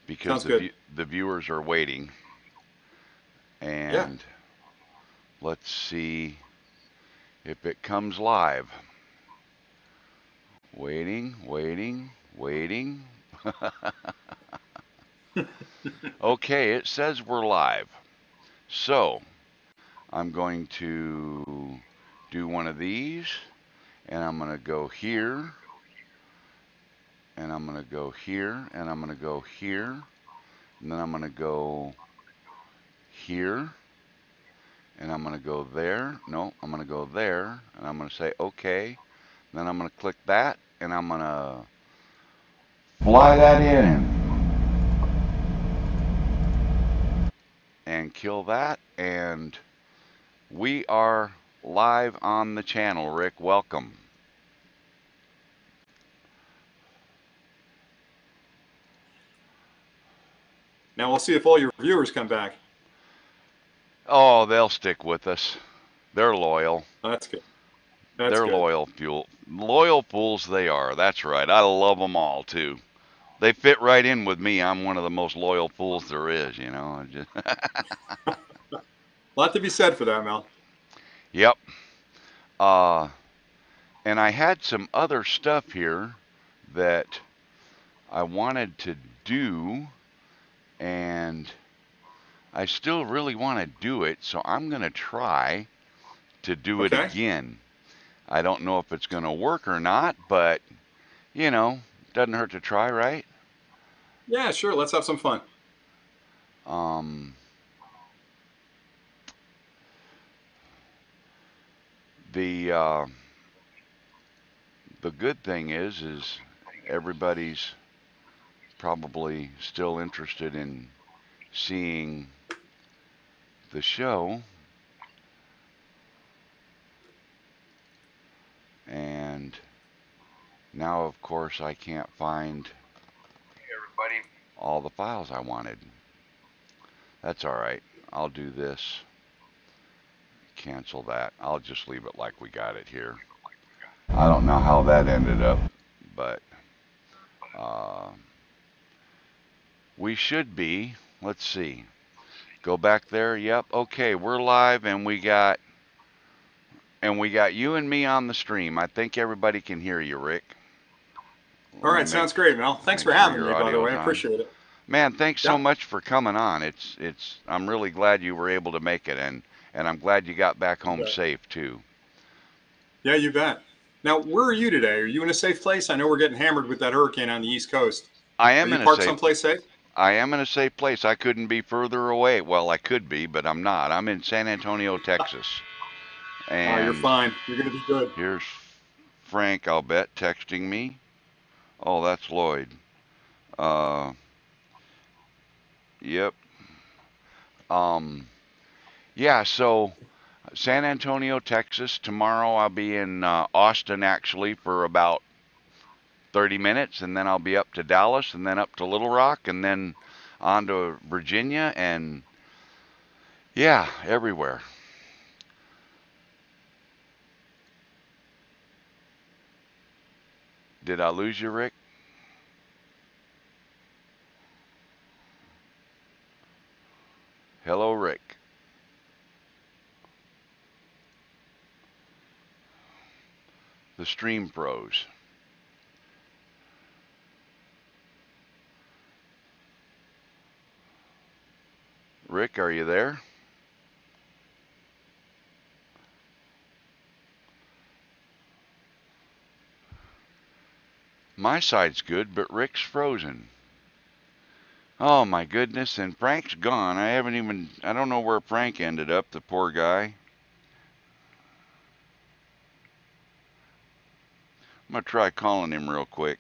because Sounds good. the viewers are waiting. Yeah. And let's see if it comes live. Waiting, waiting, waiting. Okay, it says we're live. So I'm going to do one of these, and I'm going to go here, and I'm going to go here, and I'm going to go here, and then I'm going to go here, and I'm going to go there. No, I'm going to go there, and I'm going to say okay. Then I'm going to click that, and I'm going to fly that in and kill that. And we are live on the channel, Rick. Welcome. Now we'll see if all your viewers come back. Oh, they'll stick with us. They're loyal. Oh, that's good. That's They're good. loyal fools they are. That's right. I love them all too. They fit right in with me. I'm one of the most loyal fools there is, you know. A lot to be said for that, Mel. Yep. Uh, and I had some other stuff here that I wanted to do, and I still really want to do it, so I'm going to try to do it Okay. again. I don't know if it's going to work or not, but, you know, doesn't hurt to try, right? Yeah, sure. Let's have some fun. Um, the the good thing is everybody's probably still interested in seeing the show, and now, of course, I can't find all the files I wanted. That's all right. I'll do this. Cancel that. I'll just leave it like we got it here. I don't know how that ended up, but uh, we should be. Let's see. Go back there. Yep. Okay, we're live, and we got you and me on the stream. I think everybody can hear you, Rick. All Let me right. Sounds great, Mel. Thanks make for sure having your me, by the way. audio's I on. appreciate it. Man, thanks so Yeah. much for coming on. It's I'm really glad you were able to make it, and I'm glad you got back You home bet. safe too. Yeah, you bet. Now, where are you today? Are you in a safe place? I know we're getting hammered with that hurricane on the East Coast. I Are am you in a parked safe someplace safe? I am in a safe place. I couldn't be further away. Well, I could be, but I'm not. I'm in San Antonio, Texas. You're And fine. You're going to be good. here's Frank, I'll bet, texting me. Oh, that's Lloyd. Uh, yep. Um, yeah, so San Antonio, Texas. Tomorrow I'll be in Austin actually for about 30 minutes, and then I'll be up to Dallas, and then up to Little Rock, and then on to Virginia, and yeah, everywhere. Did I lose you, Rick? Hello, Rick. The stream froze. Rick, are you there? My side's good, but Rick's frozen. Oh my goodness, and Frank's gone. I don't know where Frank ended up, the poor guy. I'm gonna try calling him real quick.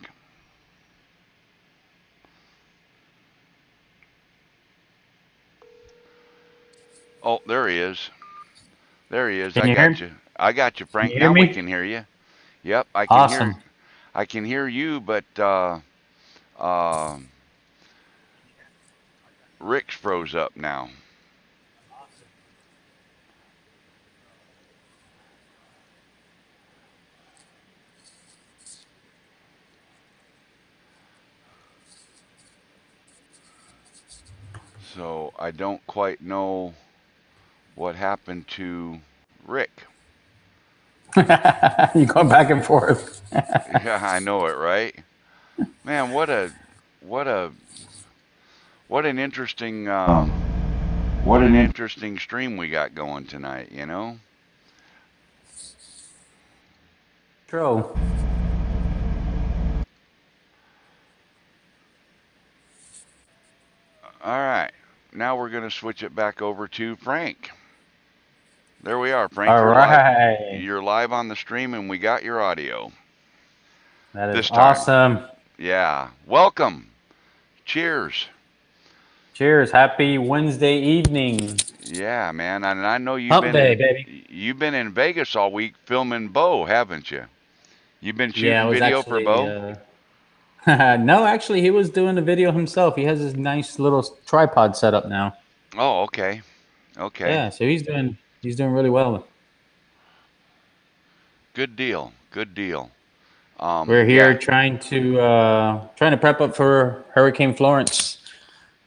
Oh, there he is. There he is. Can I you hear got me? you. I got you, Can Frank. you hear Now we me? can hear you. Yep, Awesome. I can hear you, but uh, Rick's froze up now. So I don't quite know what happened to Rick. You're going back and forth. Yeah, I know it, right? Man, what a what an interesting stream we got going tonight, you know? True. All right. Now we're going to switch it back over to Frank. There we are, Frank. All You're live. right. You're live on the stream and we got your audio That is this time. awesome. Yeah. Welcome. Cheers. Cheers. Happy Wednesday evening. Yeah, man. And I know Hump day, baby. you've been in Vegas all week filming Bo, haven't you? You've been Yeah, I shooting was video for actually Bo? no, actually he was doing the video himself. He has his nice little tripod set up now. Oh, okay. Okay. Yeah, so he's doing really well. Good deal. Good deal. We're here Yeah. trying to prep up for Hurricane Florence.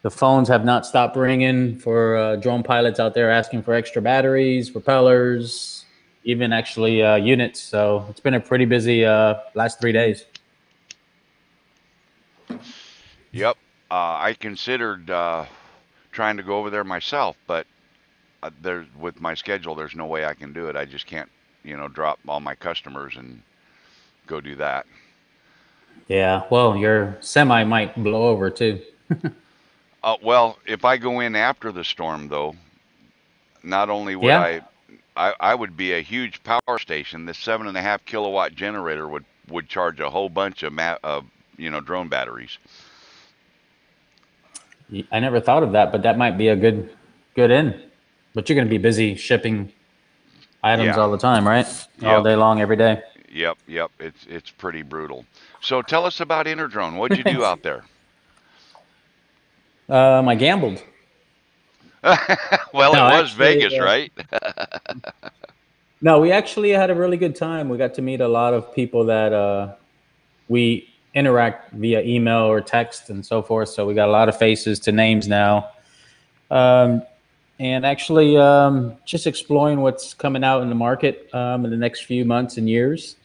The phones have not stopped ringing for drone pilots out there asking for extra batteries, propellers, even actually units. So it's been a pretty busy last 3 days. Yep. I considered trying to go over there myself, but with my schedule, there's no way I can do it. I just can't, drop all my customers and go do that. Yeah, well, your semi might blow over too. Well, if I go in after the storm, though, not only would Yeah. I would be a huge power station. This 7.5 kilowatt generator would charge a whole bunch of drone batteries. I never thought of that, but that might be a good in. But you're going to be busy shipping items all the time, right? All day long, every day. Yep. It's pretty brutal. So tell us about InterDrone. What'd you do out there? I gambled. Well, No, it was actually, Vegas, right? No, we actually had a really good time. We got to meet a lot of people that we interact via email or text and so forth. So we got a lot of faces to names now. And actually just exploring what's coming out in the market in the next few months and years.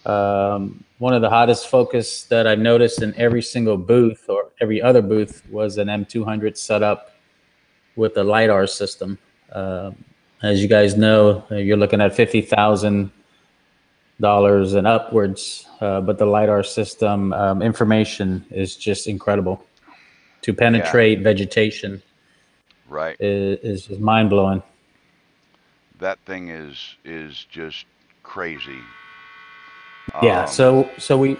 One of the hottest focus that I've noticed in every single booth or every other booth was an M200 setup with a LiDAR system. As you guys know, you're looking at $50,000 and upwards, but the LiDAR system information is just incredible to penetrate vegetation. Right. Is mind blowing. That thing is just crazy. Yeah. So we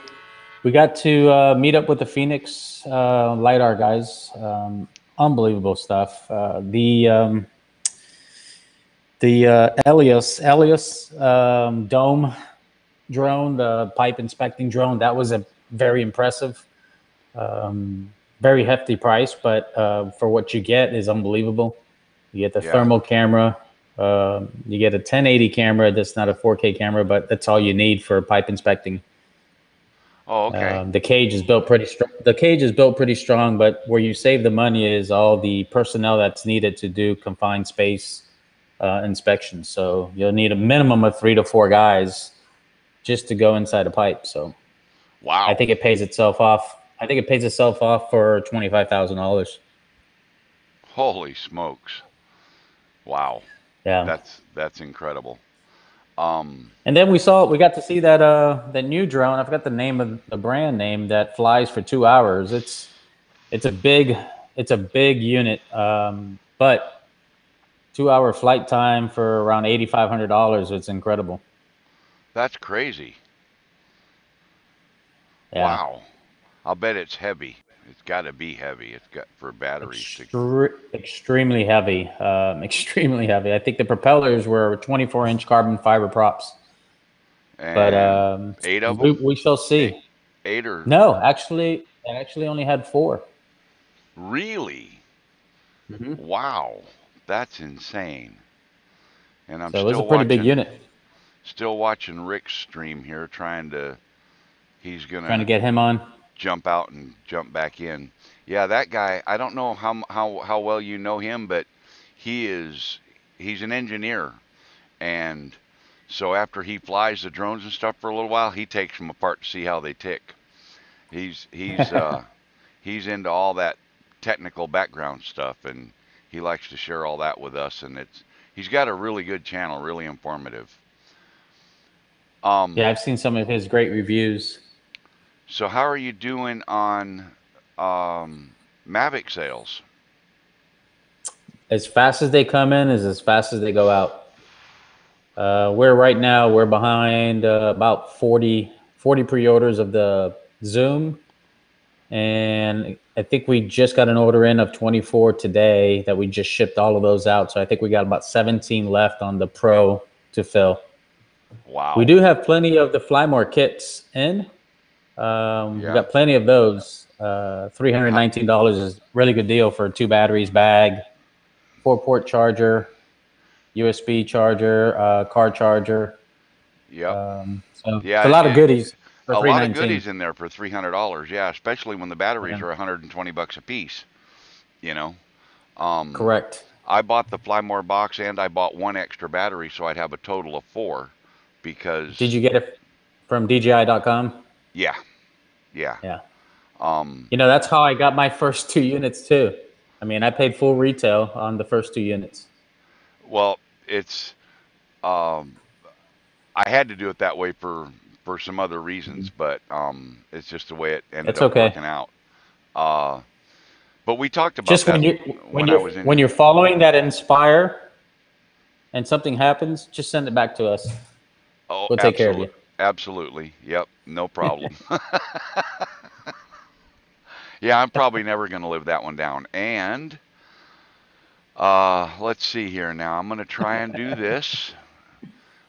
got to meet up with the Phoenix LiDAR guys. Unbelievable stuff. The Elias dome drone, the pipe inspecting drone, that was a very impressive, very hefty price, but for what you get is unbelievable. You get the thermal camera, you get a 1080 camera. That's not a 4K camera, but that's all you need for pipe inspecting. Oh, okay. The cage is built pretty strong. But where you save the money is all the personnel that's needed to do confined space inspections. So you'll need a minimum of 3 to 4 guys just to go inside a pipe. So, wow, I think it pays itself off. I think it pays itself off for $25,000. Holy smokes! Wow. Yeah, that's incredible. And then we got to see that new drone. I forgot the name of the brand name that flies for 2 hours. It's a big unit, but 2-hour flight time for around $8,500. It's incredible. That's crazy. Yeah. Wow. I'll bet it's heavy. It's got to be heavy. It's got for batteries. Extremely heavy. Extremely heavy. I think the propellers were 24-inch carbon fiber props. And but 8 of them? We shall see. Eight or no? Actually, I actually only had 4. Really? Mm-hmm. Wow, that's insane. And I'm so it was a pretty big unit. Still watching Rick's stream here, trying to get him on. Jump out and jump back in. Yeah, that guy. I don't know how well you know him, but he's an engineer, and so after he flies the drones and stuff for a little while, he takes them apart to see how they tick. He's into all that technical background stuff, and he likes to share all that with us. And he's got a really good channel, really informative. Yeah, I've seen some of his great reviews. So how are you doing on Mavic sales? As fast as they come in is as fast as they go out. We're behind about 40 pre-orders of the Zoom. And I think we just got an order in of 24 today that we just shipped all of those out. So I think we got about 17 left on the Pro to fill. Wow. We do have plenty of the Flymore kits in. We got plenty of those. $319 is a really good deal for 2 batteries, bag, 4-port charger, USB charger, car charger. Yep. So it's a lot of goodies. A lot of goodies in there for $300. Yeah, especially when the batteries are $120 a piece. You know. Correct. I bought the Flymore box and I bought 1 extra battery, so I'd have a total of 4. Because did you get it from DJI.com? Yeah. You know, that's how I got my first 2 units too. I mean, I paid full retail on the first 2 units. Well, it's I had to do it that way for some other reasons, but it's just the way it ended up working out. But we talked about just that when you're following that Inspire and something happens, just send it back to us. Oh, we'll take care of you. Absolutely. Yep. No problem. Yeah, I'm probably never going to live that one down. And let's see here now. I'm going to try and do this.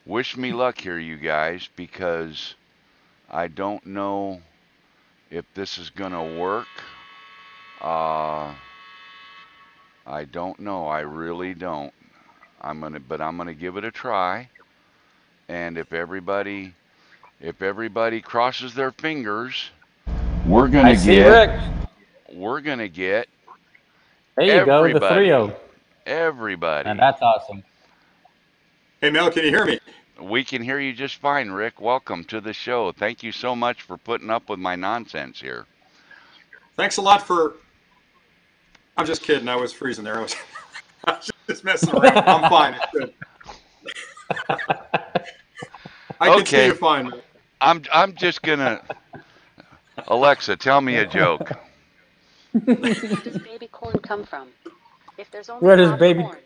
Wish me luck here, you guys, because I don't know if this is going to work. I don't know. I really don't. But I'm going to give it a try. And if everybody crosses their fingers, we're going to get there you go, the 3-0. Everybody. And that's awesome. Hey, Mel, can you hear me? We can hear you just fine, Rick. Welcome to the show. Thank you so much for putting up with my nonsense here. Thanks a lot for... I'm just kidding. I was freezing there. I was just messing around. I'm fine. It's good. I can see you fine. Man. I'm just going to... Alexa, tell me a joke. Where does baby corn come from? If there's only where does baby corn.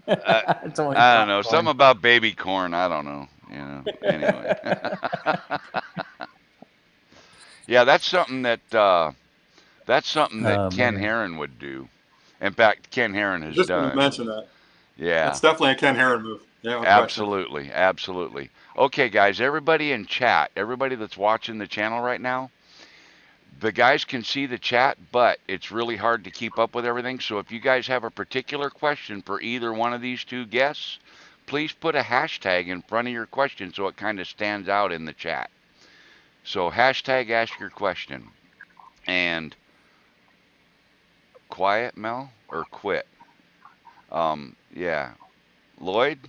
I don't know. Something about baby corn. I don't know. You know. Anyway. Yeah, that's something that Ken Herron would do. In fact, Ken Herron has just done. Just mention that. Yeah. It's definitely a Ken Herron move. Yeah. Absolutely. Absolutely. Okay, guys, everybody in chat, everybody that's watching the channel right now, the guys can see the chat, but it's really hard to keep up with everything. So if you guys have a particular question for either one of these 2 guests, please put a hashtag in front of your question so it kind of stands out in the chat. So hashtag ask your question. And quiet, Mel, or quit? Yeah. Lloyd?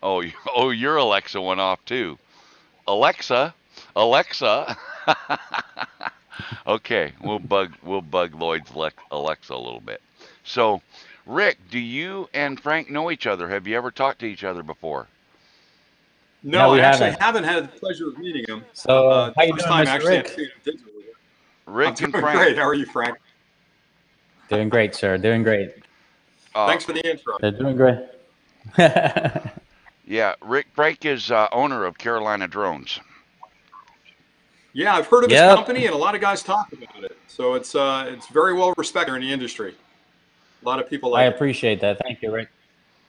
Oh, your Alexa went off too. Alexa. Okay, we'll bug Lloyd's Alexa a little bit. So, Rick, do you and Frank know each other? Have you ever talked to each other before? No, I actually haven't had the pleasure of meeting him. So, how you doing, Mr. Rick? Rick and Frank. Great. How are you, Frank? Doing great, sir. Doing great. Thanks for the intro. They're doing great. Yeah, Frank is owner of Carolina Dronz. Yeah, I've heard of his company, and a lot of guys talk about it. So it's very well respected in the industry. A lot of people like it. I appreciate that. Thank you, Rick.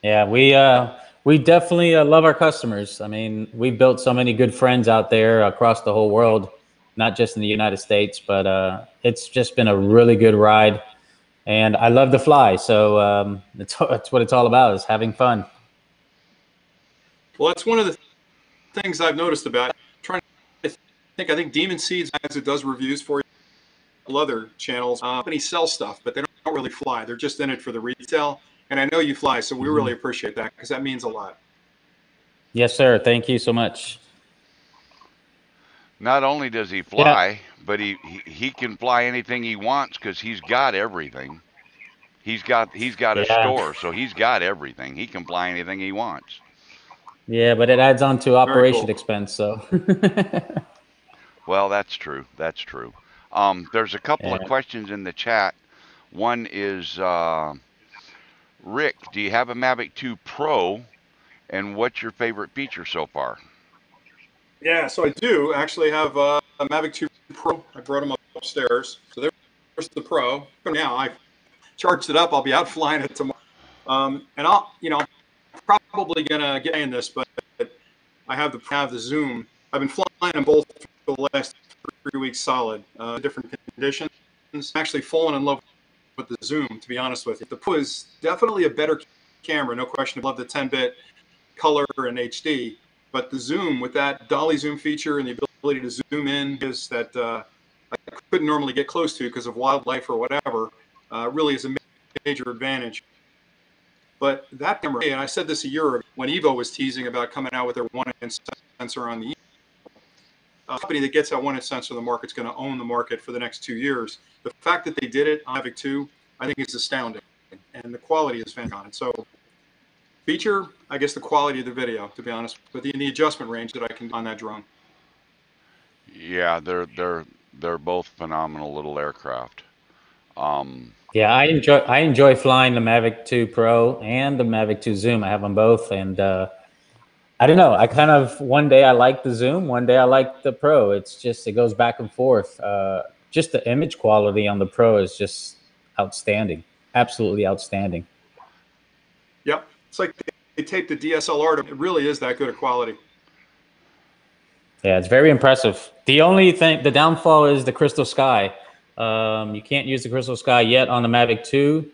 Yeah, we definitely love our customers. I mean, we built so many good friends out there across the whole world, not just in the United States, but it's just been a really good ride. And I love to fly, so it's what it's all about, is having fun. Well, that's one of the things I've noticed about trying to think. I think Demon Seeds, as it does reviews for you. other channels, companies sell stuff, but they don't really fly. They're just in it for the retail. And I know you fly, so we really appreciate that because that means a lot. Yes, sir. Thank you so much. Not only does he fly, but he can fly anything he wants because he's got everything. He's got a store, so he's got everything. He can fly anything he wants. Yeah, but it adds on to operation expense, so. Well, that's true. That's true. There's a couple of questions in the chat. One is, Rick, do you have a Mavic 2 Pro, and what's your favorite feature so far? Yeah, so I do actually have a Mavic 2 Pro. I brought them upstairs. So there's the Pro. Now I charged it up. I'll be out flying it tomorrow. And I'll, probably gonna get in this, but I have the Zoom. I've been flying them both for the last 3 weeks solid, different conditions. I'm actually fallen in love with the Zoom, to be honest with you. The Pro is definitely a better camera, no question. I love the 10-bit color and HD. But the zoom, with that dolly zoom feature and the ability to zoom in, is that I couldn't normally get close to because of wildlife or whatever, really is a major advantage. But that camera, and I said this a year ago when Evo was teasing about coming out with their 1-inch sensor on the company that gets that 1-inch sensor, the market's going to own the market for the next 2 years. The fact that they did it on Mavic 2, I think is astounding, and the quality is fantastic. So feature, I guess the quality of the video, to be honest, but the adjustment range that I can do on that drone. Yeah, they're both phenomenal little aircraft. Yeah, I enjoy flying the Mavic 2 Pro and the Mavic 2 Zoom. I have them both, and I don't know. I kind of, one day I like the Zoom, one day I like the Pro. It's just, it goes back and forth. Just the image quality on the Pro is just outstanding, absolutely outstanding. Yep. It's like they taped the DSLR. It really is that good a quality. Yeah, it's very impressive. The only thing, the downfall is the crystal sky. You can't use the crystal sky yet on the Mavic 2.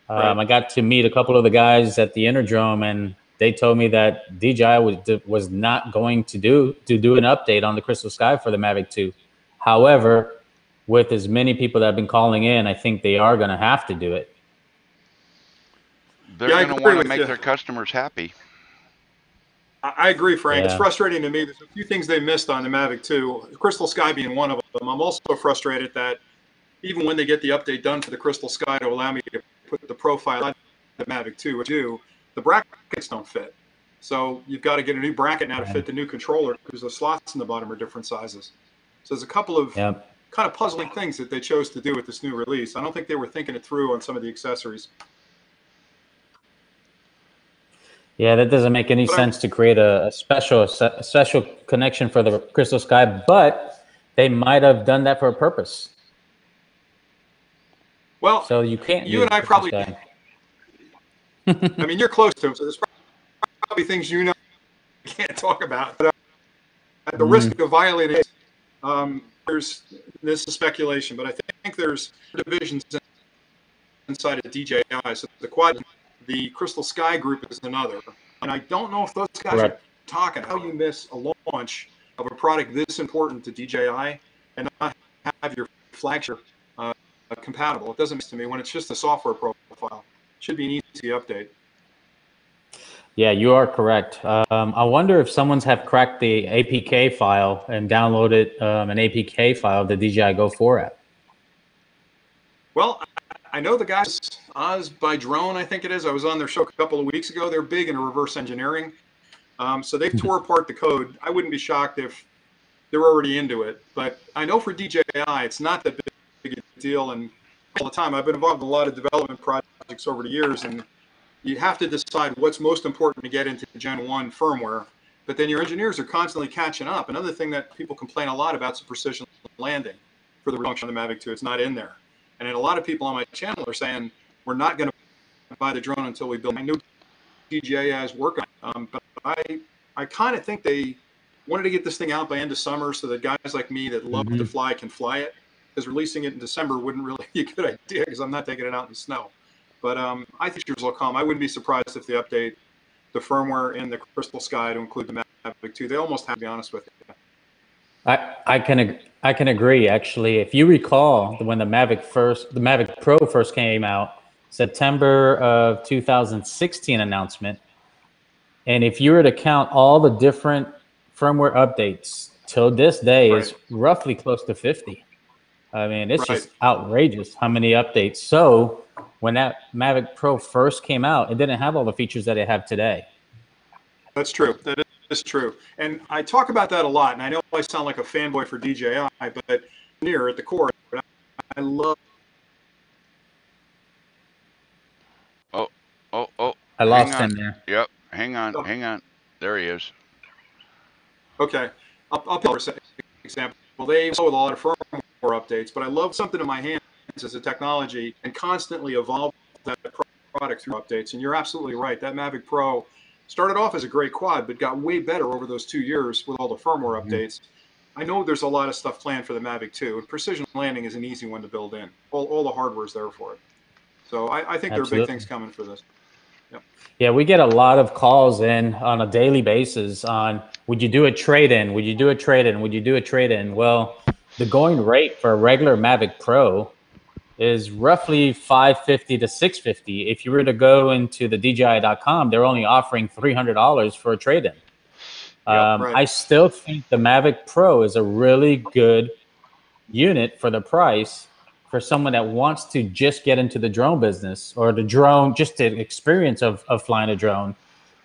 I got to meet a couple of the guys at the Interdrome, and they told me that DJI was not going to do an update on the crystal sky for the Mavic 2. However, with as many people that have been calling in, I think they are going to have to do it. They're going to want to make their customers happy. I agree, Frank. Yeah. It's frustrating to me. There's a few things they missed on the Mavic 2, Crystal Sky being one of them. I'm also frustrated that even when they get the update done for the Crystal Sky to allow me to put the profile on the Mavic 2, the brackets don't fit. So you've got to get a new bracket now to fit the new controller because the slots in the bottom are different sizes. So there's a couple of kind of puzzling things that they chose to do with this new release. I don't think they were thinking it through on some of the accessories. Yeah, that doesn't make any sense to create a special connection for the Crystal Sky, but they might have done that for a purpose. Well, so you can't. You and I probably. I mean, you're close to them, so there's probably things you can't talk about. But at the risk of violating, this is speculation, but I think there's divisions inside of DJI. So the Crystal Sky group is another. And I don't know if those guys are talking how you miss a launch of a product this important to DJI and not have your flagship compatible. It doesn't make sense to me when it's just a software profile. It should be an easy update. Yeah, you are correct. I wonder if someone's have cracked the APK file and downloaded an APK file of the DJI Go 4 app. Well, I know the guys, Oz by Drone, I think it is. I was on their show a couple of weeks ago. They're big in reverse engineering. So they've tore apart the code. I wouldn't be shocked if they're already into it. But I know for DJI, it's not that big a deal. And all the time, I've been involved in a lot of development projects over the years. And you have to decide what's most important to get into Gen 1 firmware. But then your engineers are constantly catching up. Another thing that people complain a lot about is the precision landing for the function on the Mavic 2. It's not in there. And a lot of people on my channel are saying, we're not going to buy the drone until we build. I know DJI is working on it, but I kind of think they wanted to get this thing out by end of summer so that guys like me that love to fly can fly it, because releasing it in December wouldn't really be a good idea because I'm not taking it out in the snow. But I think features will come. I wouldn't be surprised if they update the firmware in the Crystal Sky to include the Mavic 2. They almost have, to be honest with you. I I can agree. Actually, if you recall, when the Mavic Pro first came out, September of 2016 announcement, and if you were to count all the different firmware updates till this day, Right. is roughly close to 50. I mean, it's Right. just outrageous how many updates. So when that Mavic Pro first came out, it didn't have all the features that it have today. That's true. That is true. And I talk about that a lot. And I know I sound like a fanboy for DJI, but near at the core, I love. Oh, oh, I hang lost on. him there. Yep, hang on. There he is. Okay, I'll pick for example. They go with a lot of firmware updates, but I love something in my hands as a technology and constantly evolve that product through updates. And you're absolutely right. That Mavic Pro started off as a great quad, but got way better over those 2 years with all the firmware updates. I know there's a lot of stuff planned for the Mavic 2, and precision landing is an easy one to build in. All the hardware's there for it. So I think there are big things coming for this. Yep. Yeah, we get a lot of calls in on a daily basis on, would you do a trade-in? Would you do a trade-in? Would you do a trade-in? Well, the going rate for a regular Mavic Pro is roughly $550 to $650. If you were to go into the DJI.com, they're only offering $300 for a trade-in. Right. I still think the Mavic Pro is a really good unit for the price for someone that wants to just get into the drone business, or the drone, just the experience of flying a drone,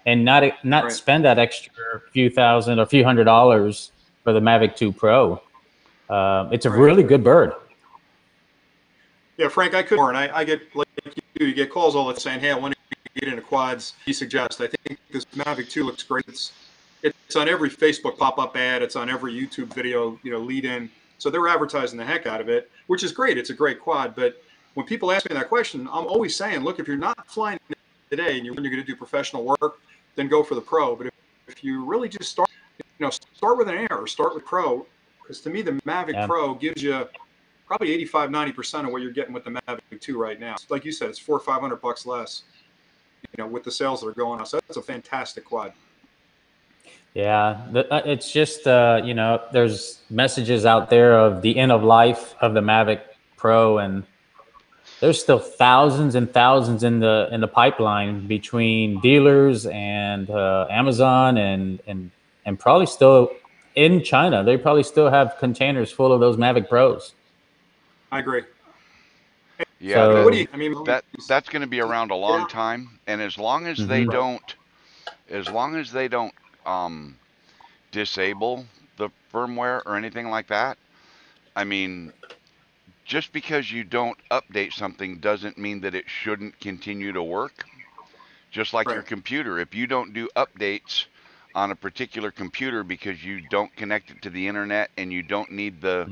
and not Right. spend that extra few thousand or few $100s for the Mavic 2 Pro. It's a really good bird. Yeah, Frank, I could more, and I get, like you get calls all the time saying, hey, I want to get into quads. You suggest. I think this Mavic 2 looks great. It's on every Facebook pop-up ad. It's on every YouTube video, lead in. So they're advertising the heck out of it, which is great. It's a great quad. But when people ask me that question, I'm always saying, look, if you're not flying today and you're going to do professional work, then go for the Pro. But if you really just start with an Air or start with Pro, because to me, the Mavic Pro gives you probably 85–90% of what you're getting with the Mavic 2 right now. Like you said, it's $400 or $500 less, with the sales that are going on. So that's a fantastic quad. Yeah, it's just, there's messages out there of the end of life of the Mavic Pro, and there's still thousands and thousands in the pipeline between dealers and Amazon and probably still in China. They probably still have containers full of those Mavic Pros. I agree. Yeah, So, what do you, that's going to be around a long time, and as long as they don't, disable the firmware or anything like that, I mean, just because you don't update something doesn't mean that it shouldn't continue to work. Just like your computer, if you don't do updates on a particular computer because you don't connect it to the internet and you don't need the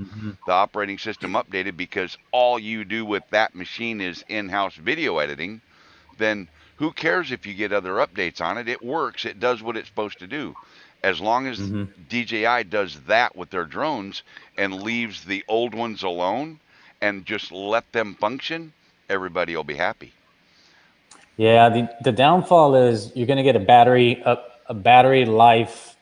operating system updated because all you do with that machine is in-house video editing, then who cares if you get other updates on it? It works. It does what it's supposed to do. As long as DJI does that with their drones and leaves the old ones alone and just let them function, everybody will be happy. Yeah, the downfall is you're going to get a battery life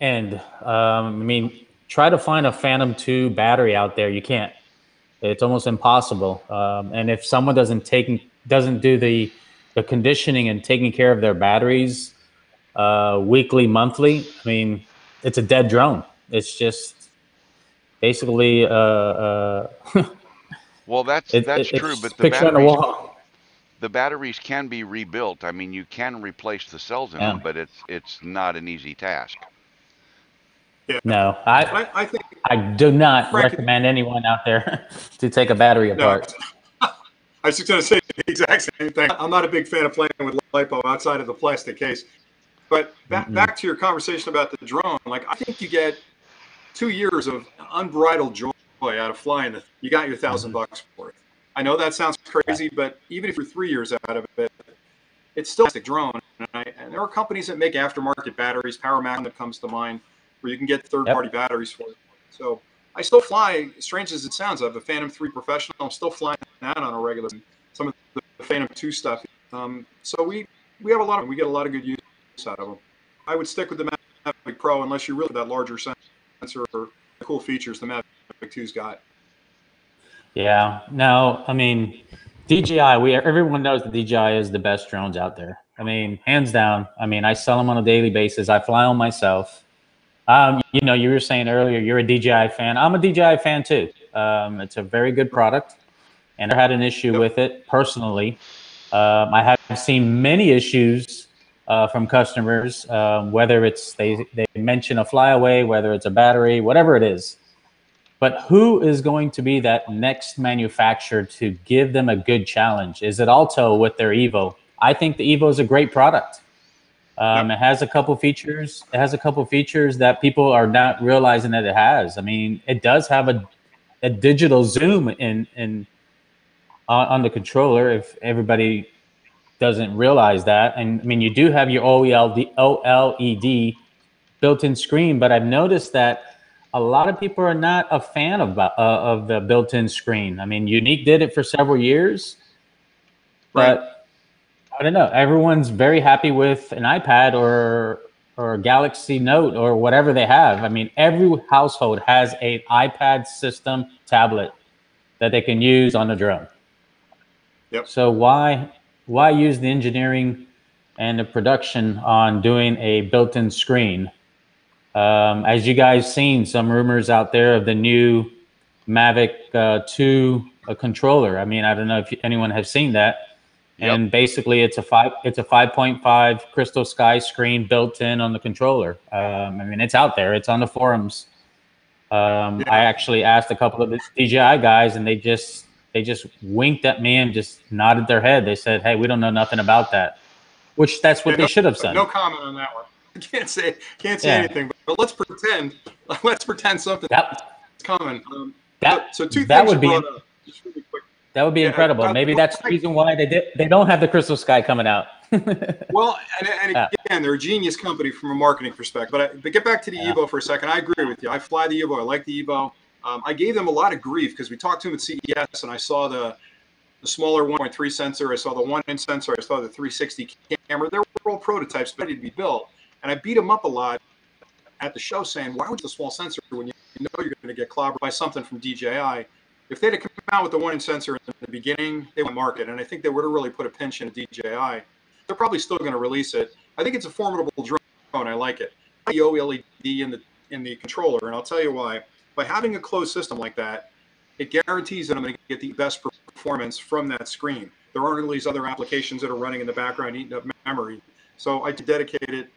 end. I mean, try to find a Phantom 2 battery out there. You can't. It's almost impossible. And if someone doesn't do the conditioning and taking care of their batteries weekly, monthly, I mean, it's a dead drone. It's just basically well, that's true, but the batteries can be rebuilt. I mean, you can replace the cells in them, but it's not an easy task. Yeah. No, I do not recommend anyone out there to take a battery apart. No, I was just going to say the exact same thing. I'm not a big fan of playing with LiPo outside of the plastic case. But back to your conversation about the drone, like I think you get 2 years of unbridled joy out of flying. You got your $1,000 for it. I know that sounds crazy, but even if you're 3 years out of it, it's still a plastic drone. And there are companies that make aftermarket batteries. PowerMac that comes to mind, where you can get third-party batteries for it. So I still fly, strange as it sounds. I have a Phantom 3 Professional. I'm still flying that on a regular. Some of the Phantom 2 stuff. So we get a lot of good use out of them. I would stick with the Mavic Pro unless you really have that larger sensor or the cool features the Mavic 2's got. Yeah. No, I mean, DJI, everyone knows that DJI is the best drones out there. I mean, hands down. I mean, I sell them on a daily basis. I fly them myself. You know, you were saying earlier you're a DJI fan. I'm a DJI fan too. It's a very good product, and I had an issue with it personally. I have seen many issues from customers, whether it's they mention a flyaway, whether it's a battery, whatever it is. But who is going to be that next manufacturer to give them a good challenge? Is it Alto with their Evo? I think the Evo is a great product. It has a couple features. It has a couple features that people are not realizing that it has. I mean, it does have a digital zoom on the controller. If everybody doesn't realize that, and I mean, you do have your OLED built-in screen, but I've noticed that a lot of people are not a fan of the built-in screen. I mean, Unique did it for several years, but I don't know. Everyone's very happy with an iPad or a Galaxy Note or whatever they have. I mean, every household has an iPad system tablet that they can use on the drone. Yep. So why use the engineering and the production on doing a built-in screen? As you guys seen, some rumors out there of the new Mavic 2 controller. I mean, I don't know if anyone has seen that. Yep. And basically, it's a 5.5 crystal sky screen built in on the controller. I mean, it's out there. It's on the forums. I actually asked a couple of the DJI guys, and they just winked at me and just nodded their head. They said, "Hey, we don't know nothing about that," which that's what they should have said. No comment on that one. Can't say anything. But let's pretend something's coming. So two things would be brought up. Just really quick. That would be incredible. Maybe that's the reason why they don't have the crystal sky coming out. Well, and again, they're a genius company from a marketing perspective. But get back to the Evo for a second. I agree with you. I fly the Evo. I like the Evo. I gave them a lot of grief because we talked to them at CES, and I saw the smaller 1.3 sensor. I saw the 1-inch sensor. I saw the 360 camera. They were all prototypes ready to be built. And I beat them up a lot at the show saying, why would the small sensor when you know you're going to get clobbered by something from DJI? If they'd have come out with the 1-inch sensor in the beginning, they would market. And I think they would have really put a pinch in DJI. They're probably still going to release it. I think it's a formidable drone. I like it. I like the OLED in the controller, and I'll tell you why. By having a closed system like that, it guarantees that I'm going to get the best performance from that screen. There aren't all these other applications that are running in the background eating up memory. So I dedicated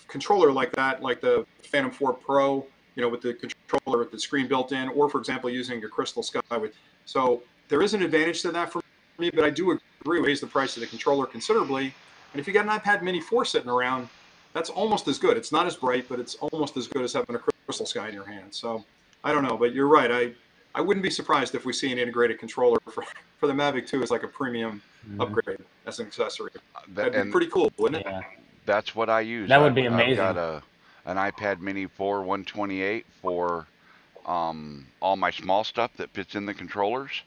controller like that, like the Phantom 4 Pro, with the controller with the screen built in, or for example, using a crystal sky with. So there is an advantage to that for me, but I do agree, raise the price of the controller considerably. And if you got an iPad Mini 4 sitting around, that's almost as good. It's not as bright, but it's almost as good as having a crystal sky in your hand. So I don't know, but you're right. I wouldn't be surprised if we see an integrated controller for the Mavic 2 as like a premium upgrade as an accessory. That'd be pretty cool, wouldn't it? That's what I use. That would be amazing. I've got an iPad Mini 4 128 for all my small stuff that fits in the controllers,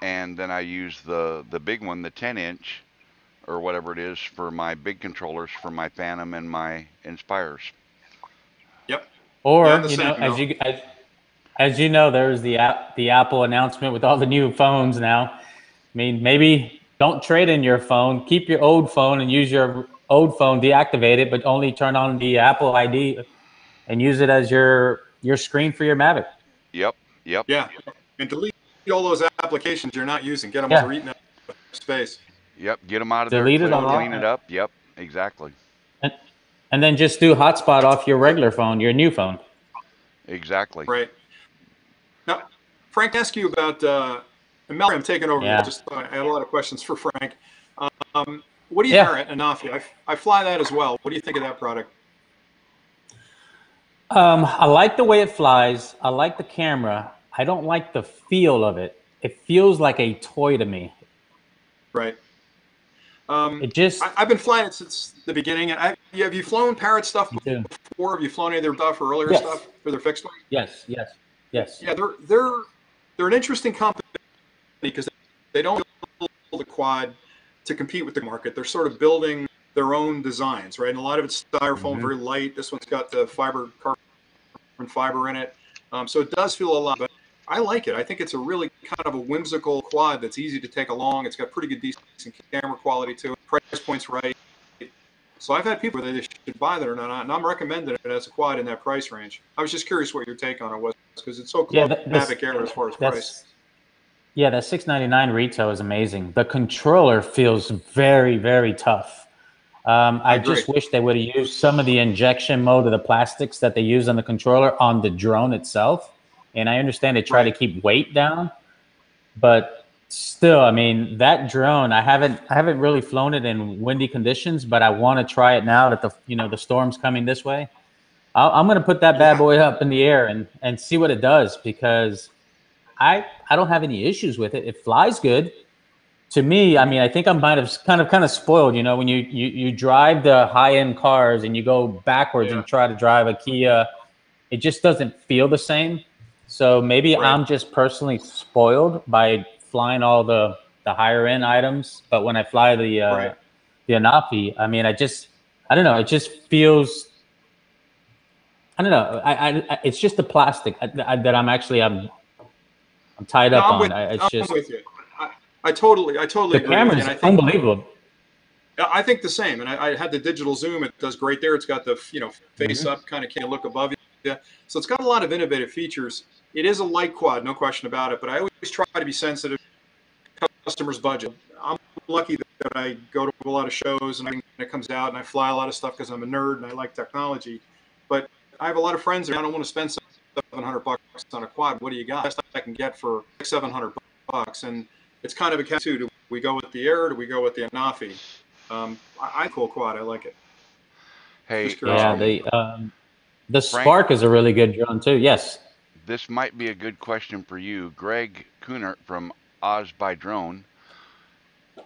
and then I use the big one, the 10-inch or whatever it is, for my big controllers for my Phantom and my Inspires. Yep. Or as you know, there's the Apple announcement with all the new phones now. I mean, maybe don't trade in your phone. Keep your old phone and use your old phone, deactivate it, but only turn on the Apple ID and use it as your screen for your Mavic. Yep. Yeah, and delete all those applications you're not using. Get them all eaten up space. Yep, get them out of Delete there. It all. Clean it up. Yep, exactly. And then just do hotspot off your regular phone, your new phone. Exactly. Right. Now, Frank, ask you about, and Mallory, I'm taking over. Yeah. I had a lot of questions for Frank. What do you think of Anafi? I fly that as well. What do you think of that product? I like the way it flies. I like the camera. I don't like the feel of it. It feels like a toy to me. Right. I've been flying it since the beginning. And have you flown Parrot stuff before? Have you flown any of their stuff or earlier stuff for their fixed one? Yes. Yeah, they're an interesting company because they don't build a quad to compete with the market. They're sort of building their own designs, right? And a lot of it's styrofoam, very light. This one's got the carbon fiber in it. So it does feel a lot, but I like it. I think it's a really kind of a whimsical quad that's easy to take along. It's got pretty good, decent camera quality to it. Price point's right. So I've had people whether they should buy that or not, and I'm recommending it as a quad in that price range. I was just curious what your take on it was, because it's so close to Mavic Air as far as price. Yeah, that $699 retail is amazing. The controller feels very, very tough. I just wish they would have used some of the injection mode of the plastics that they use on the controller on the drone itself. And I understand they try to keep weight down, but still, I mean, that drone, I haven't really flown it in windy conditions, but I want to try it now that the storm's coming this way. I'm going to put that bad boy up in the air and see what it does, because I don't have any issues with it. It flies good. To me, I mean, I think I might have kind of spoiled, when you drive the high-end cars and you go backwards and try to drive a Kia, it just doesn't feel the same. So maybe I'm just personally spoiled by flying all the higher end items. But when I fly the Anafi, I mean, I don't know. It just feels, I don't know. It's just the plastic that I'm tied up on. I'm with you. I totally agree. The camera's unbelievable. I think the same, and I had the digital zoom. It does great there. It's got the face up, kind of can't look above you. So it's got a lot of innovative features. It is a light quad, no question about it. But I always try to be sensitive to customers' budget. I'm lucky that I go to a lot of shows and it comes out, and I fly a lot of stuff because I'm a nerd and I like technology. But I have a lot of friends that I don't want to spend $700 on a quad. What do you got? Best I can get for $700, and it's kind of a catch too. Do we go with the Air? Or do we go with the Anafi? I cool quad. I like it. Hey, the Spark is a really good drone too. Yes. This might be a good question for you, Greg Kunert from Oz by Drone.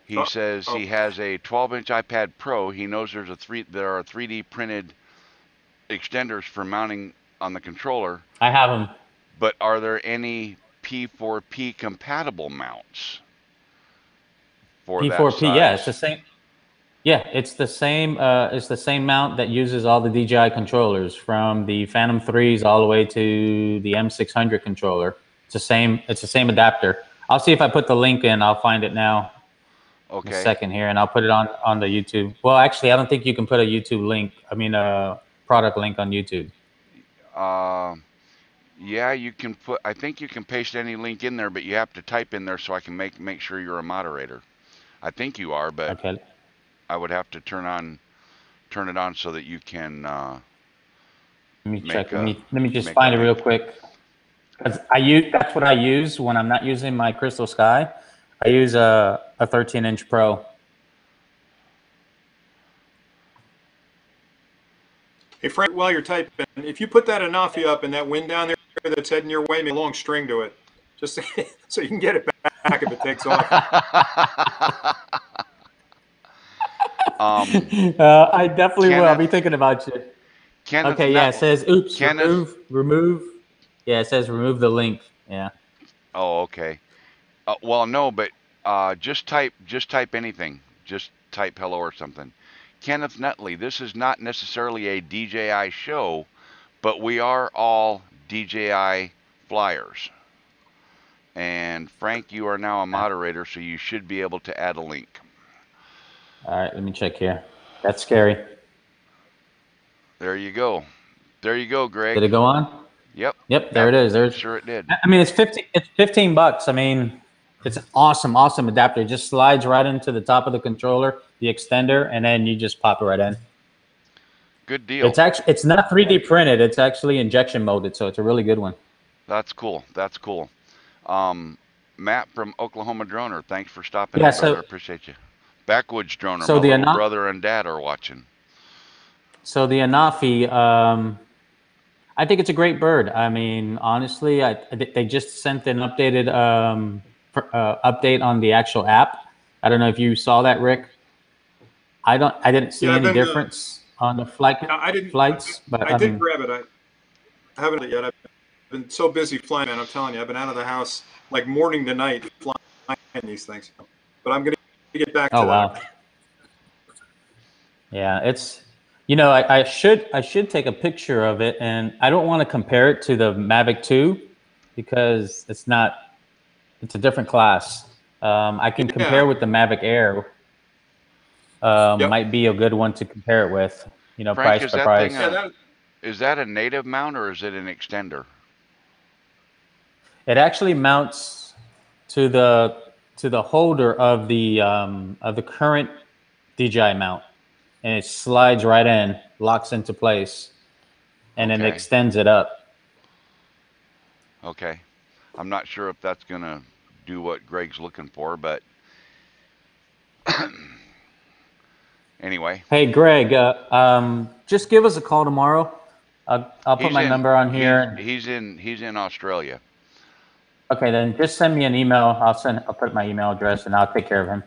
He says he has a 12-inch iPad Pro. He knows there are 3D printed extenders for mounting on the controller. I have them. But are there any P4P compatible mounts for P4P, that size? yeah, it's the same. Yeah, it's the same. It's the same mount that uses all the DJI controllers, from the Phantom 3s all the way to the M600 controller. It's the same. It's the same adapter. I'll see if I put the link in. I'll find it now. Okay. In a second here, and I'll put it on the YouTube. Well, actually, I don't think you can put a YouTube link. I mean, a product link on YouTube. Yeah, you can put. I think you can paste any link in there, but you have to type in there so I can make sure you're a moderator. I think you are, but okay. I would have to turn it on so that you can. Let me check. Let me just find it real quick. Because that's what I use when I'm not using my Crystal Sky. I use a 13-inch Pro. Hey Frank, while you're typing, if you put that Anafi up and that wind down there that's heading your way, make a long string to it, just so you can get it back if it takes off. I definitely will. I'll be thinking about you. Okay, yeah, it says, oops, remove. Yeah, it says remove the link. Yeah. Oh, okay. Well, no, but just type anything. Just type hello or something. Kenneth Nutley, this is not necessarily a DJI show, but we are all DJI flyers. And Frank, you are now a moderator, so you should be able to add a link. All right, let me check here. That's scary. There you go. There you go, Greg. Did it go on? Yep. Yep, there it is. Sure it did. I mean, it's $15. I mean, it's an awesome adapter. It just slides right into the top of the controller, the extender, and then you just pop it right in. Good deal. It's not 3D printed. It's actually injection molded, so it's a really good one. That's cool. That's cool. Matt from Oklahoma Droner, thanks for stopping in, brother. Appreciate you. Backwoods Droner, so my little brother and dad are watching. So the Anafi, I think it's a great bird. I mean, honestly, they just sent an updated update on the actual app. I don't know if you saw that, Rick. I didn't see any difference on the flights. But I did grab it. I haven't yet. I've been so busy flying, man. I'm telling you, I've been out of the house like morning to night flying these things. But I'm gonna get back to that. Wow. Yeah, You know, I should take a picture of it, and I don't want to compare it to the Mavic 2 because it's a different class. I can compare Yeah. with the Mavic Air. Yep. Might be a good one to compare it with. You know, Frank, price is by that thing price. Yeah. That. is that a native mount or is it an extender? It actually mounts to the holder of the current DJI mount, and it slides right in, locks into place, and then Okay. extends it up. Okay. I'm not sure if that's gonna do what Greg's looking for, but anyway, Hey, Greg, just give us a call tomorrow. I'll put he's my in number on he's here. he's in he's in Australia. Okay, then just send me an email. I'll put my email address, and I'll take care of him.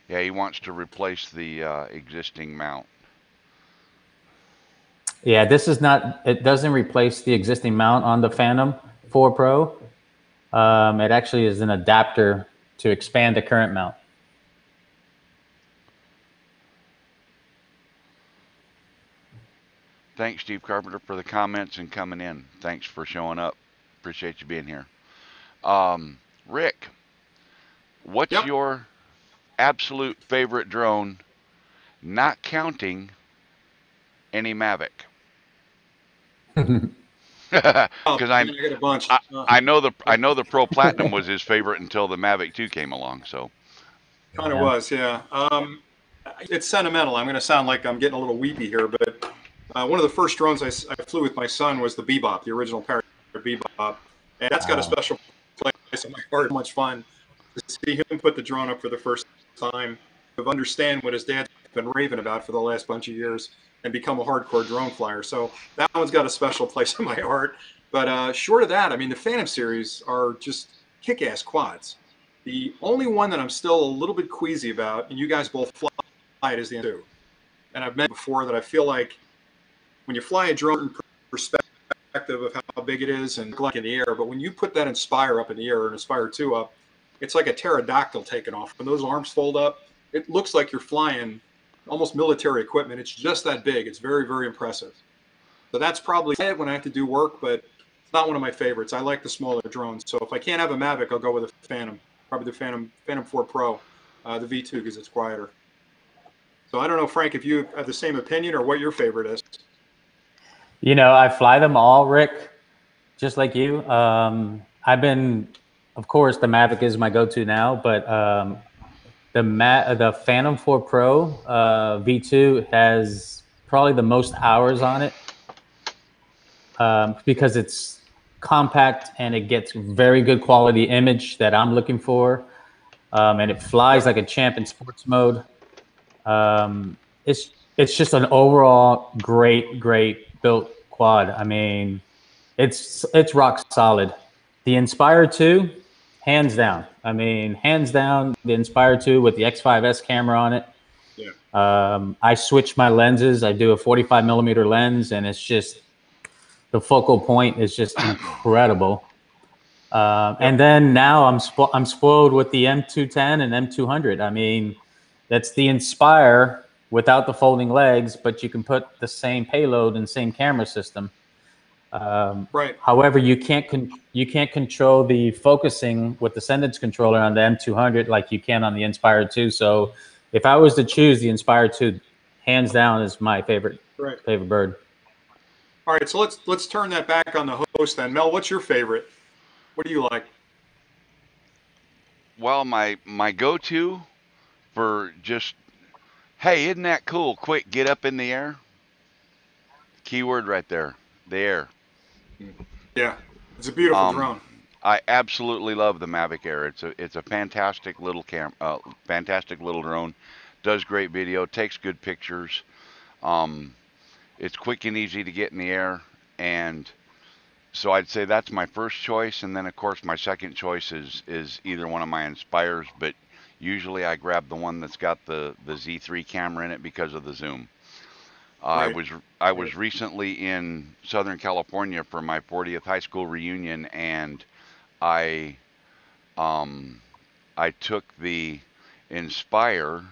Yeah, he wants to replace the existing mount. Yeah, this is not. It doesn't replace the existing mount on the Phantom 4 Pro. It actually is an adapter to expand the current mount. Thanks, Steve Carpenter, for the comments and coming in. Thanks for showing up. Appreciate you being here. Rick, what's Yep. your absolute favorite drone, not counting any Mavic? Oh, Because man, I got a bunch. I know the Pro Platinum was his favorite until the Mavic 2 came along. So Kind of Yeah. was, yeah. It's sentimental. I'm going to sound like I'm getting a little weepy here, but one of the first drones I flew with my son was the Bebop, the original Parrot Bebop, and that's got a Wow. special place in my heart. Much fun to see him put the drone up for the first time, to understand what his dad's been raving about for the last bunch of years, and become a hardcore drone flyer. So that one's got a special place in my heart. But short of that, I mean, the Phantom series are just kick-ass quads. The only one that I'm still a little bit queasy about, and you guys both fly it, is the M2. And I've mentioned before that I feel like when you fly a drone in perspective of how big it is and like in the air, but when you put that Inspire up in the air or an Inspire 2 up, it's like a pterodactyl taking off. When those arms fold up, it looks like you're flying almost military equipment. It's just that big. It's very, very impressive. So that's probably it when I have to do work, but it's not one of my favorites. I like the smaller drones. So if I can't have a Mavic, I'll go with a Phantom. Probably the Phantom 4 Pro, the V2, because it's quieter. So I don't know, Frank, if you have the same opinion or what your favorite is. You know, I fly them all, Rick, just like you. Of course, the Mavic is my go-to now, but the Phantom 4 Pro V2 has probably the most hours on it because it's compact and it gets very good quality image that I'm looking for, and it flies like a champ in sports mode. It's just an overall great built quad. I mean, it's rock solid. The Inspire 2, hands down. I mean, hands down, the Inspire 2 with the X5S camera on it. Yeah. I switch my lenses. I do a 45 millimeter lens, and it's just the focal point is just incredible. And then now I'm spoiled with the M210 and M200. I mean, that's the Inspire without the folding legs, but you can put the same payload and same camera system. Right. However, you can't control the focusing with the Sendence controller on the M200 like you can on the Inspire 2. So, if I was to choose, the Inspire 2, hands down, is my favorite bird. All right, so let's turn that back on the host then. Mel, what's your favorite? What do you like? well, my go-to for just, hey, isn't that cool? Quick, get up in the air. Keyword right there, the air. Yeah, it's a beautiful drone. I absolutely love the Mavic Air. It's a fantastic little fantastic little drone. Does great video, takes good pictures. It's quick and easy to get in the air, and so I'd say that's my first choice. And then of course my second choice is either one of my Inspires, but usually I grab the one that's got the Z3 camera in it because of the zoom. Right. I was recently in Southern California for my 40th high school reunion, and I took the Inspire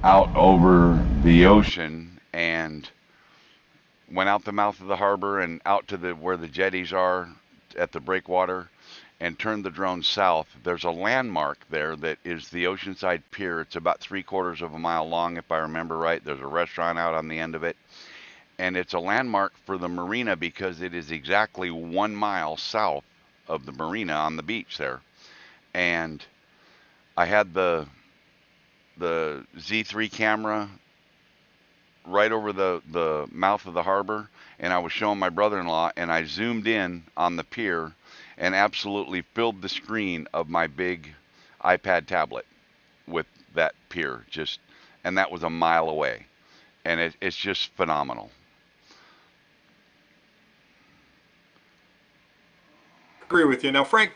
out over the ocean and went out the mouth of the harbor and out to where the jetties are at the breakwater and turned the drone south. There's a landmark there that is the Oceanside Pier. It's about 3/4 of a mile long, if I remember right. There's a restaurant out on the end of it. And it's a landmark for the marina because it is exactly 1 mile south of the marina on the beach there. And I had the Z3 camera right over the mouth of the harbor, and I was showing my brother-in-law, and I zoomed in on the pier and absolutely filled the screen of my big iPad tablet with that pier, and that was a mile away, and it's just phenomenal. Agree with you. Now, Frank,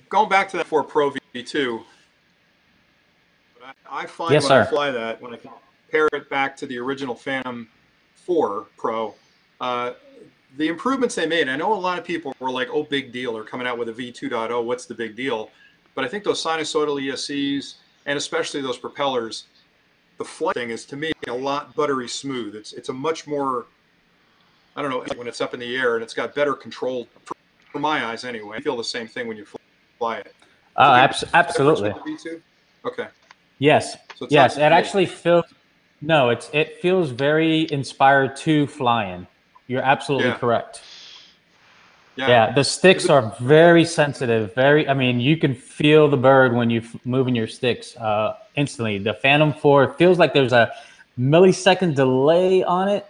going back to that 4 Pro V2, I find Yes, when sir. I fly that, when I compare it back to the original Phantom 4 Pro, the improvements they made, I know a lot of people were like, oh, big deal, they're coming out with a V2.0, what's the big deal? But I think those sinusoidal ESCs, and especially those propellers, the flight thing is, to me, a lot buttery smooth. It's a much more, I don't know, when it's up in the air, and it's got better control, for my eyes anyway. I feel the same thing when you fly it. Oh, absolutely. V2? Okay. Yes. So it's yes. not It actually feels, no, it feels very inspired to flying. You're absolutely correct. Yeah. The sticks are very sensitive. I mean, you can feel the bird when you're moving your sticks instantly. The Phantom 4 feels like there's a millisecond delay on it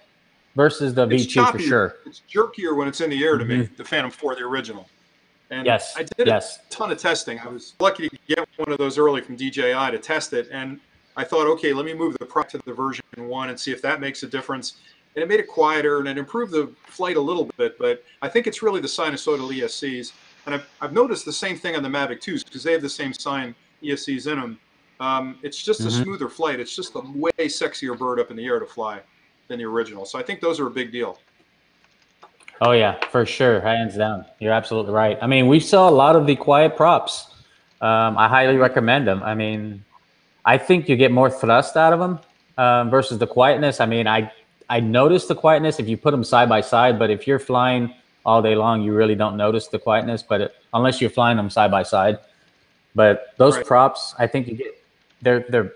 versus the V2 choppier, for sure. It's jerkier when it's in the air to me, the Phantom 4, the original. And yes, I did a ton of testing. I was lucky to get one of those early from DJI to test it. And I thought, okay, let me move the prop to the version 1 and see if that makes a difference. And it made it quieter and it improved the flight a little bit. But I think it's really the sinusoidal ESCs. And I've noticed the same thing on the Mavic 2s because they have the same sign ESCs in them. It's just a smoother flight. It's just a way sexier bird up in the air to fly than the original. So I think those are a big deal. Oh yeah, for sure, hands down. You're absolutely right. I mean, we saw a lot of the quiet props. I highly recommend them. I mean, I think you get more thrust out of them versus the quietness. I mean, I noticed the quietness if you put them side by side, but if you're flying all day long, you really don't notice the quietness. But unless you're flying them side by side, but those props, I think you get they're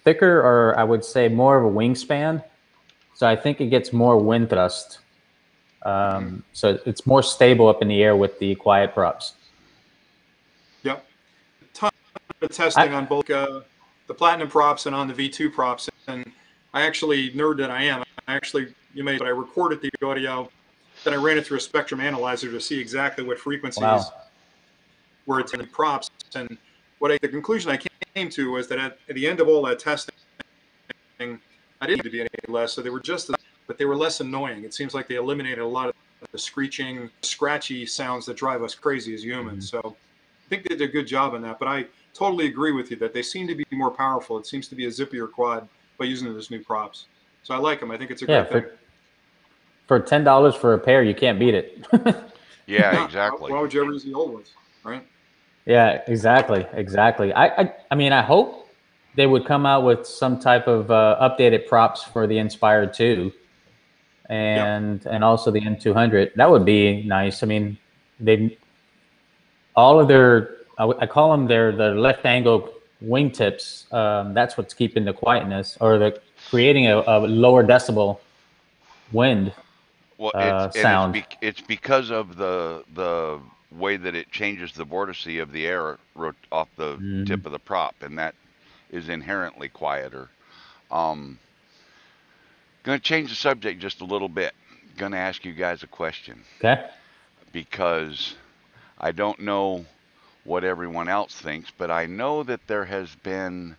thicker, or I would say more of a wingspan. So I think it gets more wind thrust. So it's more stable up in the air with the quiet props. Yep. A ton of testing on both the Platinum props and on the V2 props. And I actually, nerd that I am, but I recorded the audio, then I ran it through a spectrum analyzer to see exactly what frequencies were in the props. And the conclusion I came to was that at the end of all that testing, I didn't need to be any less. So they were but they were less annoying. It seems like they eliminated a lot of the screeching, scratchy sounds that drive us crazy as humans. So I think they did a good job on that. But I totally agree with you that they seem to be more powerful. It seems to be a zippier quad by using those new props. So I like them. I think it's a great thing. For $10 for a pair, you can't beat it. Yeah, exactly. Why would you ever use the old ones, right? Yeah, exactly. I mean, I hope they would come out with some type of updated props for the Inspire 2 and also the N200. That would be nice. I mean, all of their, I call them their left angle wingtips. That's what's keeping the quietness, or creating a lower decibel wind sound. It's because of the way that it changes the vorticity of the air off the tip of the prop, and that is inherently quieter. Going to change the subject just a little bit. Going to ask you guys a question. Okay. Because I don't know what everyone else thinks, but I know that there has been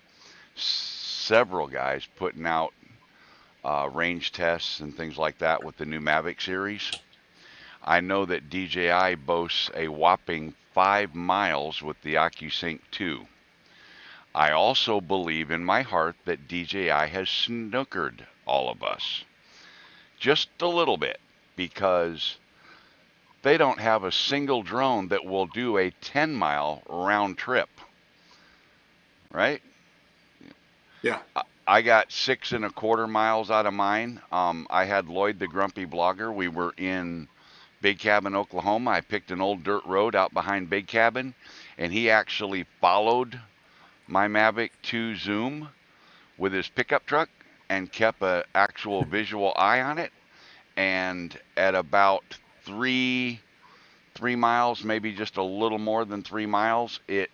several guys putting out range tests and things like that with the new Mavic series. I know that DJI boasts a whopping 5 miles with the OcuSync 2. I also believe in my heart that DJI has snookered all of us. Just a little bit, because they don't have a single drone that will do a 10-mile round trip. Right? Yeah. I got 6.25 miles out of mine. I had Lloyd, the grumpy blogger. We were in Big Cabin, Oklahoma. I picked an old dirt road out behind Big Cabin, and he actually followed my Mavic 2 Zoom with his pickup truck and kept an actual visual eye on it. And at about 3 miles, maybe just a little more than 3 miles, it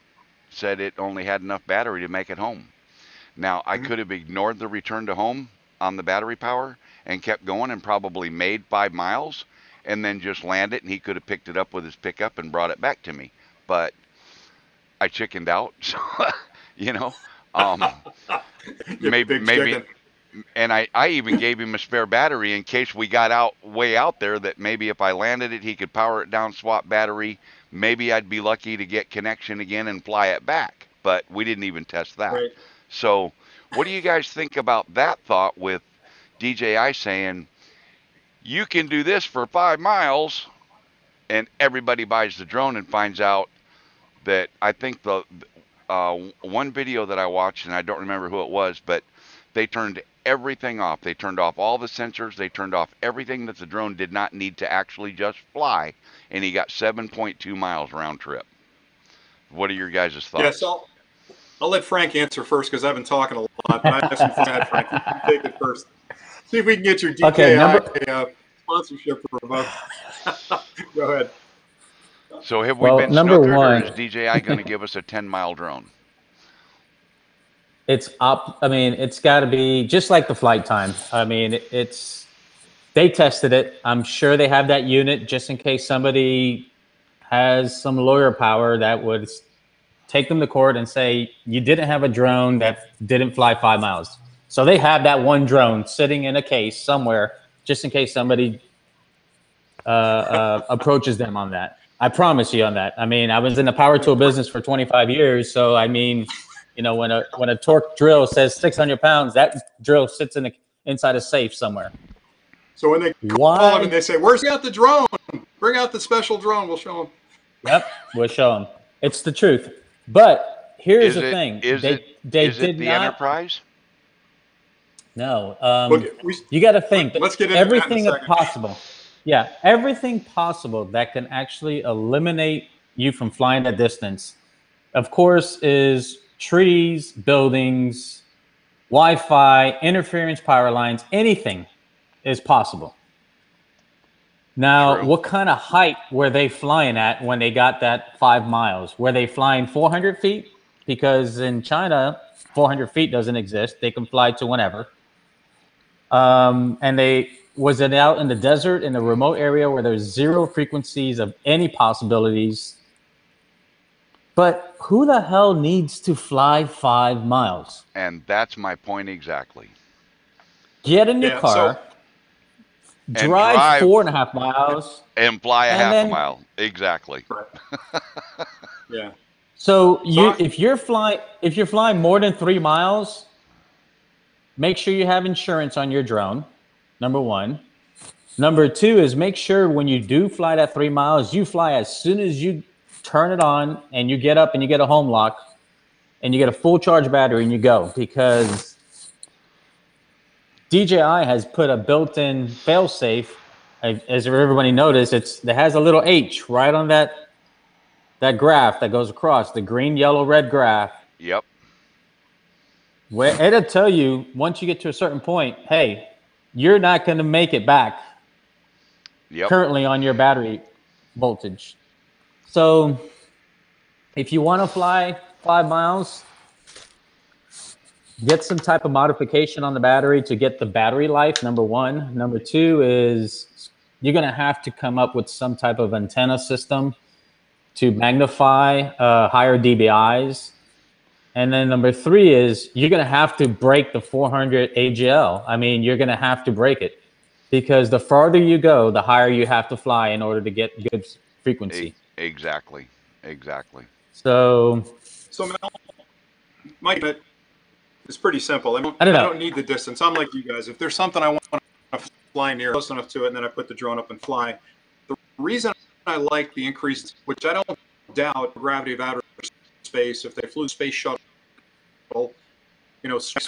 said it only had enough battery to make it home. Now, I could have ignored the return to home on the battery power and kept going and probably made 5 miles and then just landed, and he could have picked it up with his pickup and brought it back to me. But I chickened out, so, you know, maybe, and I even gave him a spare battery in case we got way out there, that maybe if I landed it, he could power it down, swap battery. Maybe I'd be lucky to get connection again and fly it back. But we didn't even test that. Right. So what do you guys think about that thought with DJI saying, you can do this for 5 miles, and everybody buys the drone and finds out that, I think the one video that I watched, and I don't remember who it was, but they turned everything off. They turned off all the sensors. They turned off everything that the drone did not need to actually just fly, and he got 7.2 miles round trip. What are your guys' thoughts? Yeah, so I'll let Frank answer first because I've been talking a lot. But I have some fun. Frank, you can take it first. See if we can get your DJI sponsorship for a month. Go ahead. So have we been number snookered, one, or is DJI going to give us a 10-mile drone? it's got to be just like the flight time. I mean, they tested it. I'm sure they have that unit just in case somebody has some lawyer power that would take them to court and say, you didn't have a drone that didn't fly 5 miles. So they have that one drone sitting in a case somewhere just in case somebody approaches them on that. I promise you on that. I mean, I was in the power tool business for 25 years. So, I mean, you know, when a torque drill says 600 pounds, that drill sits inside a safe somewhere. So when they call them and they say, where's the drone? Bring out the special drone. We'll show them. Yep, we'll show them. It's the truth. But here's the thing. Is it the Enterprise? No. Okay, you got to think. Let's get into everything that in a possible. Yeah, everything possible that can actually eliminate you from flying that distance, of course, is trees, buildings, Wi-Fi, interference, power lines, anything is possible. Now, True. what kind of height were they flying at when they got that 5 miles? Were they flying 400 feet? Because in China, 400 feet doesn't exist. They can fly to whenever. And was it out in the desert, in a remote area where there's zero frequencies of any possibilities? But who the hell needs to fly 5 miles? And that's my point exactly. Get in your car, drive 4.5 miles, and fly a half a mile. Exactly. Yeah. So if you're flying more than 3 miles, make sure you have insurance on your drone. Number one. Number two is make sure when you do fly that 3 miles, you fly as soon as you turn it on and you get up and you get a home lock and you get a full charge battery and you go, because DJI has put a built-in fail-safe. As everybody noticed, it has a little H right on that graph that goes across, the green, yellow, red graph. Yep. Where it'll tell you once you get to a certain point, hey, you're not going to make it back. Yep. Currently on your battery voltage. So if you want to fly 5 miles, get some type of modification on the battery to get the battery life, number one. Number two is you're going to have to come up with some type of antenna system to magnify higher dBIs. And then number three is you're going to have to break the 400 AGL. I mean, you're going to have to break it, because the farther you go, the higher you have to fly in order to get good frequency. Exactly. So Mike, it's pretty simple. I don't need the distance. I'm like you guys. If there's something I want to fly near, close enough to it, and then I put the drone up and fly. The reason I like the increase, which I don't doubt, gravity of outer space, if they flew space shuttle,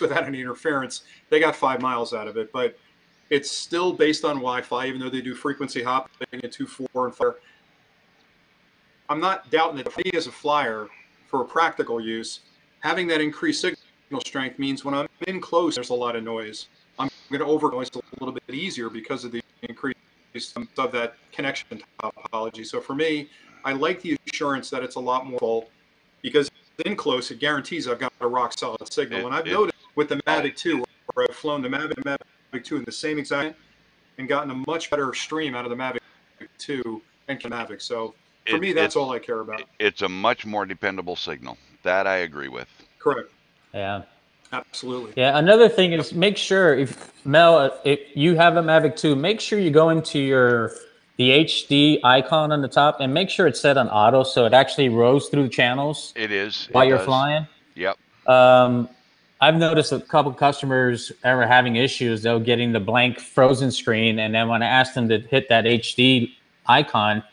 without any interference. They got 5 miles out of it, but it's still based on Wi-Fi, even though they do frequency hopping at 2.4 and 5. I'm not doubting that for me as a flyer, for practical use, having that increased signal strength means when I'm in close, there's a lot of noise. I'm going to over noise a little bit easier because of the increase of that connection topology. So for me, I like the assurance that it's a lot more full, because in close, it guarantees I've got a rock solid signal. And I've noticed with the Mavic 2, where I've flown the Mavic 2 in the same exact and gotten a much better stream out of the Mavic 2 and Mavic. So for me, that's all I care about. It's a much more dependable signal. That I agree with. Correct. Yeah. Absolutely. Yeah. Another thing is, make sure if you have a Mavic 2, make sure you go into the HD icon on the top and make sure it's set on auto, so it actually rows through channels. It is. While you're flying. Yep. I've noticed a couple customers ever having issues, though, getting the blank frozen screen, and then when I asked them to hit that HD icon,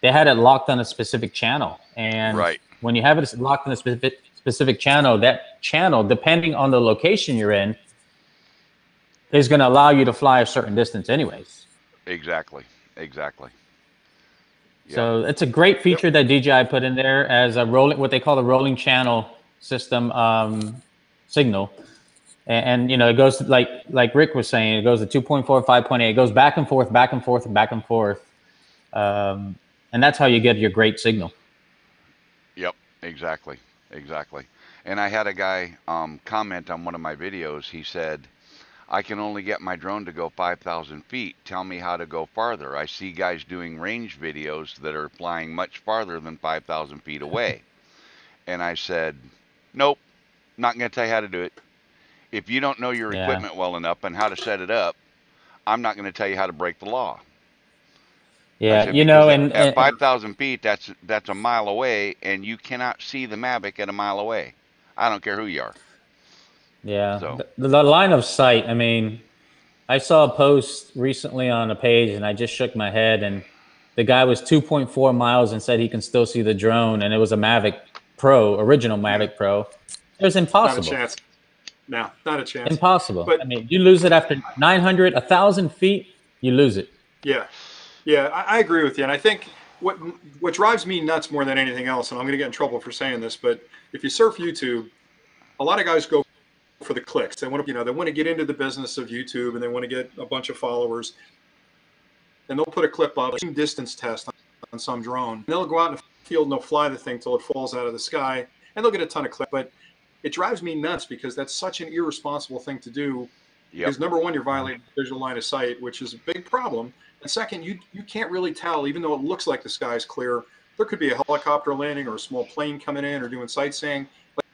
they had it locked on a specific channel. And when you have it locked on a specific channel, that channel, depending on the location you're in, is going to allow you to fly a certain distance anyways. Exactly. Yep. So it's a great feature that DJI put in there as a what they call a rolling channel system signal. And it goes like Rick was saying, it goes to 2.4, 5.8. It goes back and forth, back and forth, and back and forth. And that's how you get your great signal. Yep, exactly. And I had a guy comment on one of my videos. He said, I can only get my drone to go 5,000 feet. Tell me how to go farther. I see guys doing range videos that are flying much farther than 5,000 feet away. And I said, nope, not going to tell you how to do it. If you don't know your equipment well enough and how to set it up, I'm not going to tell you how to break the law. Yeah, said, at 5,000 feet, that's a mile away, and you cannot see the Mavic at a mile away. I don't care who you are. Yeah, so. The line of sight, I mean, I saw a post recently on a page, and I just shook my head, and the guy was 2.4 miles and said he can still see the drone, and it was a Mavic Pro, original Mavic Pro. It was impossible. Not a chance. No, not a chance. Impossible. But, I mean, you lose it after 900, 1,000 feet, you lose it. Yeah. Yeah, I agree with you. And I think what drives me nuts more than anything else, and I'm going to get in trouble for saying this, but if you surf YouTube, a lot of guys go for the clicks. They want to, they want to get into the business of YouTube, and they want to get a bunch of followers. And they'll put a clip up, a distance test on some drone. And they'll go out in the field and they'll fly the thing till it falls out of the sky, and they'll get a ton of clicks. But it drives me nuts because that's such an irresponsible thing to do. Because number one, you're violating visual line of sight, which is a big problem. And second, you can't really tell, even though it looks like the sky's clear, there could be a helicopter landing or a small plane coming in or doing sightseeing.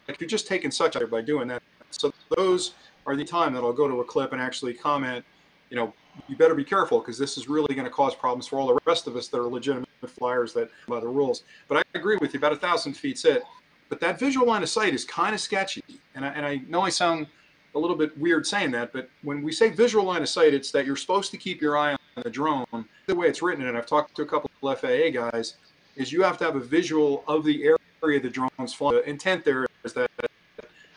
Like you're just taking such by doing that. So those are the time that I'll go to a clip and actually comment, you better be careful because this is really going to cause problems for all the rest of us that are legitimate flyers that by the rules. But I agree with you, about 1,000 feet's it. But that visual line of sight is kind of sketchy. And I know I sound a little bit weird saying that, but when we say visual line of sight, it's that you're supposed to keep your eye on the drone. The way it's written, and I've talked to a couple of FAA guys, is you have to have a visual of the area the drone's flying. The intent there is that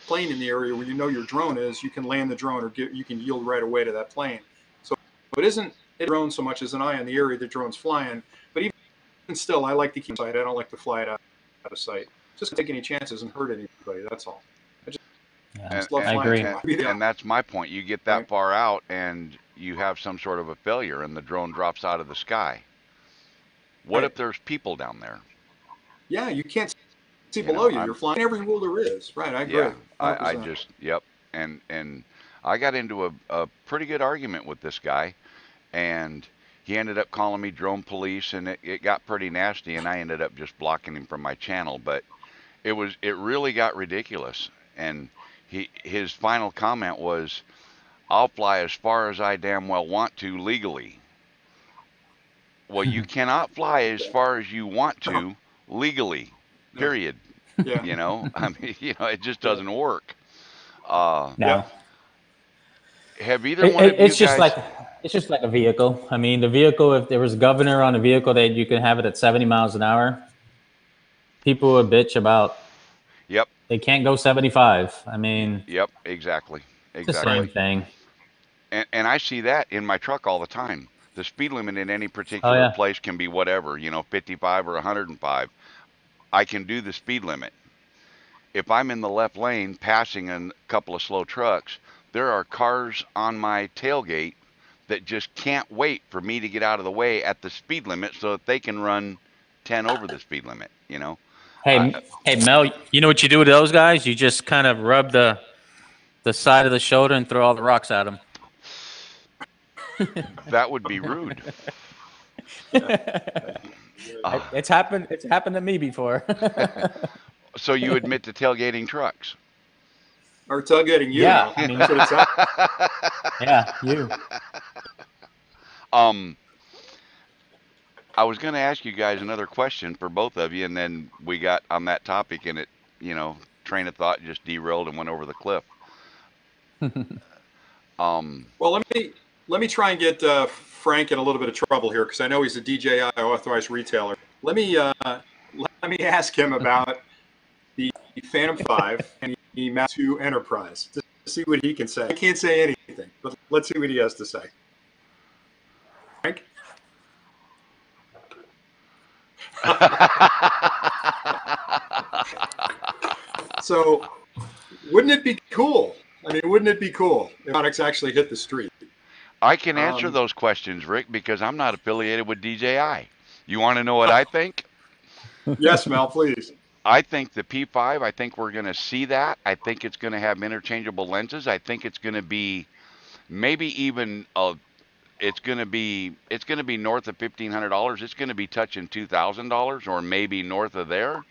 plane in the area where your drone is, you can land the drone or you can yield right away to that plane. So it isn't a drone so much as an eye on the area the drone's flying. But even still, I like to keep sight. I don't like to fly it out of sight. Just take any chances and hurt anybody. That's all. I agree. And that's my point. You get that far out and you have some sort of a failure and the drone drops out of the sky. What if there's people down there? Yeah, you can't see below you. You're flying every rule there is. Right, I agree. Yeah, I just, And I got into a pretty good argument with this guy, and he ended up calling me drone police, and it got pretty nasty, and I ended up just blocking him from my channel. But it really got ridiculous. And his final comment was, I'll fly as far as I damn well want to legally. Well, you cannot fly as far as you want to legally, period. Yeah. I mean, it just doesn't work. No. Have either one of you guys... It's just like a vehicle. I mean, the vehicle, if there was a governor on a vehicle that you can have it at 70 miles an hour, people would bitch about Yep. They can't go 75. I mean, Yep. Exactly. it's the same thing. And I see that in my truck all the time. The speed limit in any Oh particular yeah. place can be whatever, 55 or 105. I can do the speed limit. If I'm in the left lane passing a couple of slow trucks, there are cars on my tailgate that just can't wait for me to get out of the way at the speed limit so that they can run 10 over the speed limit, Hey, hey, Mel, you know what you do with those guys? You just kind of rub the side of the shoulder and throw all the rocks at them. That would be rude. It's happened. It's happened to me before. So you admit to tailgating trucks? Or tailgating you. Yeah, I mean, that's what it's at. Yeah, you. I was going to ask you guys another question for both of you, and then we got on that topic, and it, train of thought just derailed and went over the cliff. Well, let me try and get Frank in a little bit of trouble here because I know he's a DJI authorized retailer. Let me ask him about the Phantom 5 and the Mavic 2 Enterprise to see what he can say. I can't say anything, but let's see what he has to say. Frank? So, wouldn't it be cool? I mean, wouldn't it be cool if products actually hit the street? I can answer those questions, Rick, because I'm not affiliated with DJI. You want to know what I think? Yes, Mel, please. I think the P5, I think we're going to see that. I think it's going to have interchangeable lenses. I think it's going to be maybe even it's going to be north of $1,500. It's going to be touching $2,000 or maybe north of there.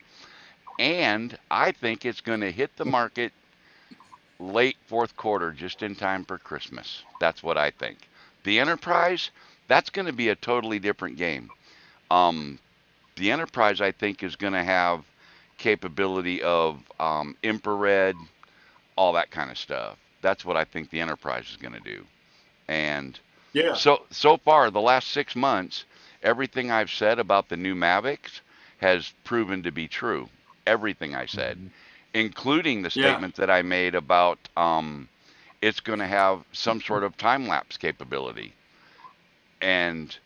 And I think it's going to hit the market late fourth quarter, just in time for Christmas. That's what I think. The Enterprise, that's going to be a totally different game. The Enterprise, I think, is going to have capability of infrared, all that kind of stuff. That's what I think the Enterprise is going to do. And yeah. So far, the last 6 months, everything I've said about the new Mavics has proven to be true. Everything I said, including the statement that I made about it's going to have some sort of time-lapse capability. And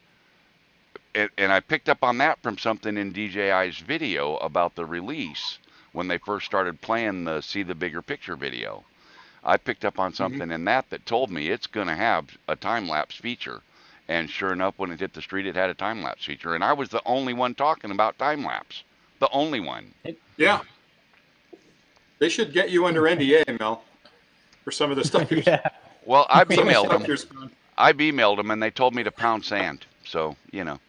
I picked up on that from something in DJI's video about the release when they first started playing the See the Bigger Picture video. I picked up on something in that told me it's going to have a time-lapse feature. And sure enough, when it hit the street, it had a time-lapse feature. And I was the only one talking about time-lapse. The only one. Yeah. They should get you under NDA, Mel, for some of the stuff. Yeah. Well, I've emailed them. I've emailed them, and they told me to pound sand. So, Oh,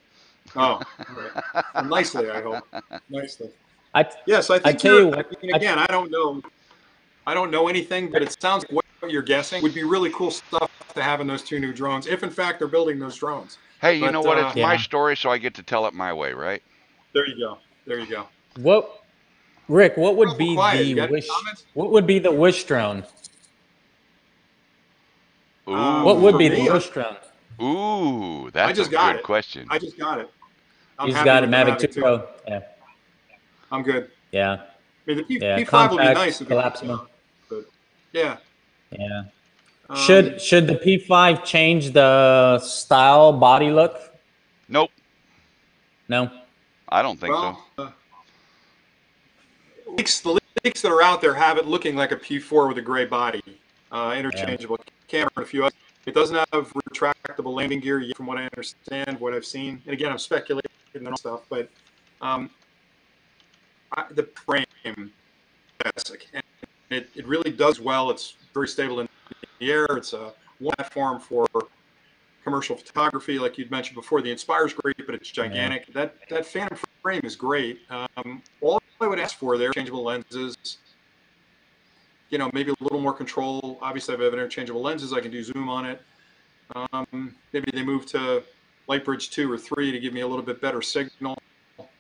all right. Well, nicely, I hope. Nicely. Yes, I think. I tell you what. Again, I don't know anything, but it sounds like what you're guessing would be really cool stuff to have in those two new drones, if in fact they're building those drones. Hey, you know what? It's my story, so I get to tell it my way, right? There you go. There you go. Rick, what would be the wish? What would be the wish drone? Ooh. What would be the wish drone? Ooh, that's a good question. I just got it. He's got a Mavic 2 Pro. Yeah. I'm good. Yeah. I mean, the P5 will be nice. Collapsible. But yeah. Yeah. Should the P5 change the style body look? Nope. No. I don't think so. The leaks that are out there have it looking like a P4 with a gray body, interchangeable camera, and a few others. It doesn't have retractable landing gear yet, from what I understand, what I've seen. And again, I'm speculating and stuff, but the frame is fantastic, and it really does well. It's very stable in the air. It's a platform for commercial photography, like you'd mentioned before. The Inspire's great, but it's gigantic. Yeah. That Phantom frame is great. All I would ask for there, changeable lenses, maybe a little more control. Obviously, I have interchangeable lenses. I can do zoom on it. Maybe they move to Lightbridge 2 or 3 to give me a little bit better signal.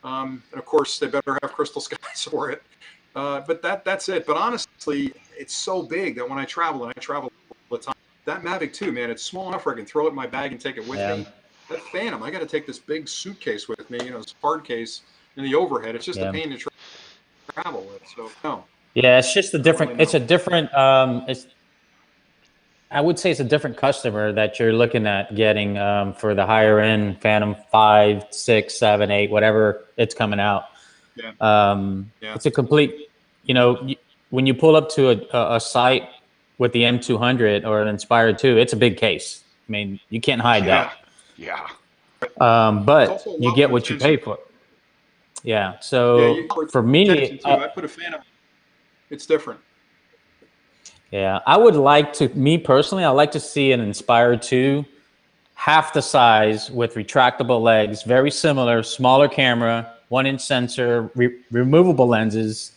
And of course, they better have crystal skies for it. But that's it. But honestly, it's so big that when I travel, and I travel all the time, that Mavic 2, man, it's small enough where I can throw it in my bag and take it with me. That Phantom, I got to take this big suitcase with me, this hard case in the overhead. It's just a pain to travel with. So no. Yeah, it's just a different. Really It's a different. It's. I would say it's a different customer that you're looking at getting for the higher end Phantom 5, 6, 7, 8, whatever it's coming out. Yeah. Yeah. It's a complete. You know, when you pull up to a site with the M200 or an Inspire 2, it's a big case. I mean, you can't hide that. Yeah. But you get what you pay for. Yeah. So for me, I put a Phantom. It's different. Yeah, I would like to, me personally, I like to see an Inspire 2, half the size with retractable legs, very similar, smaller camera, 1-inch sensor, removable lenses.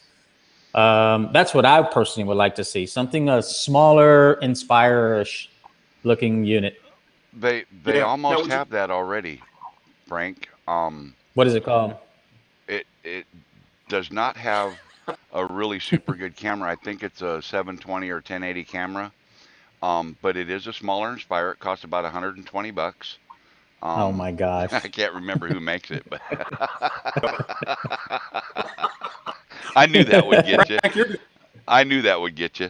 That's what I personally would like to see. Something a smaller, Inspire-ish looking unit. They almost have that already, Frank. What is it called? It does not have a really super good camera. I think it's a 720 or 1080 camera. But it is a smaller Inspire. It costs about $120. Oh my gosh. I can't remember who makes it, but I knew that would get you. I knew that would get you.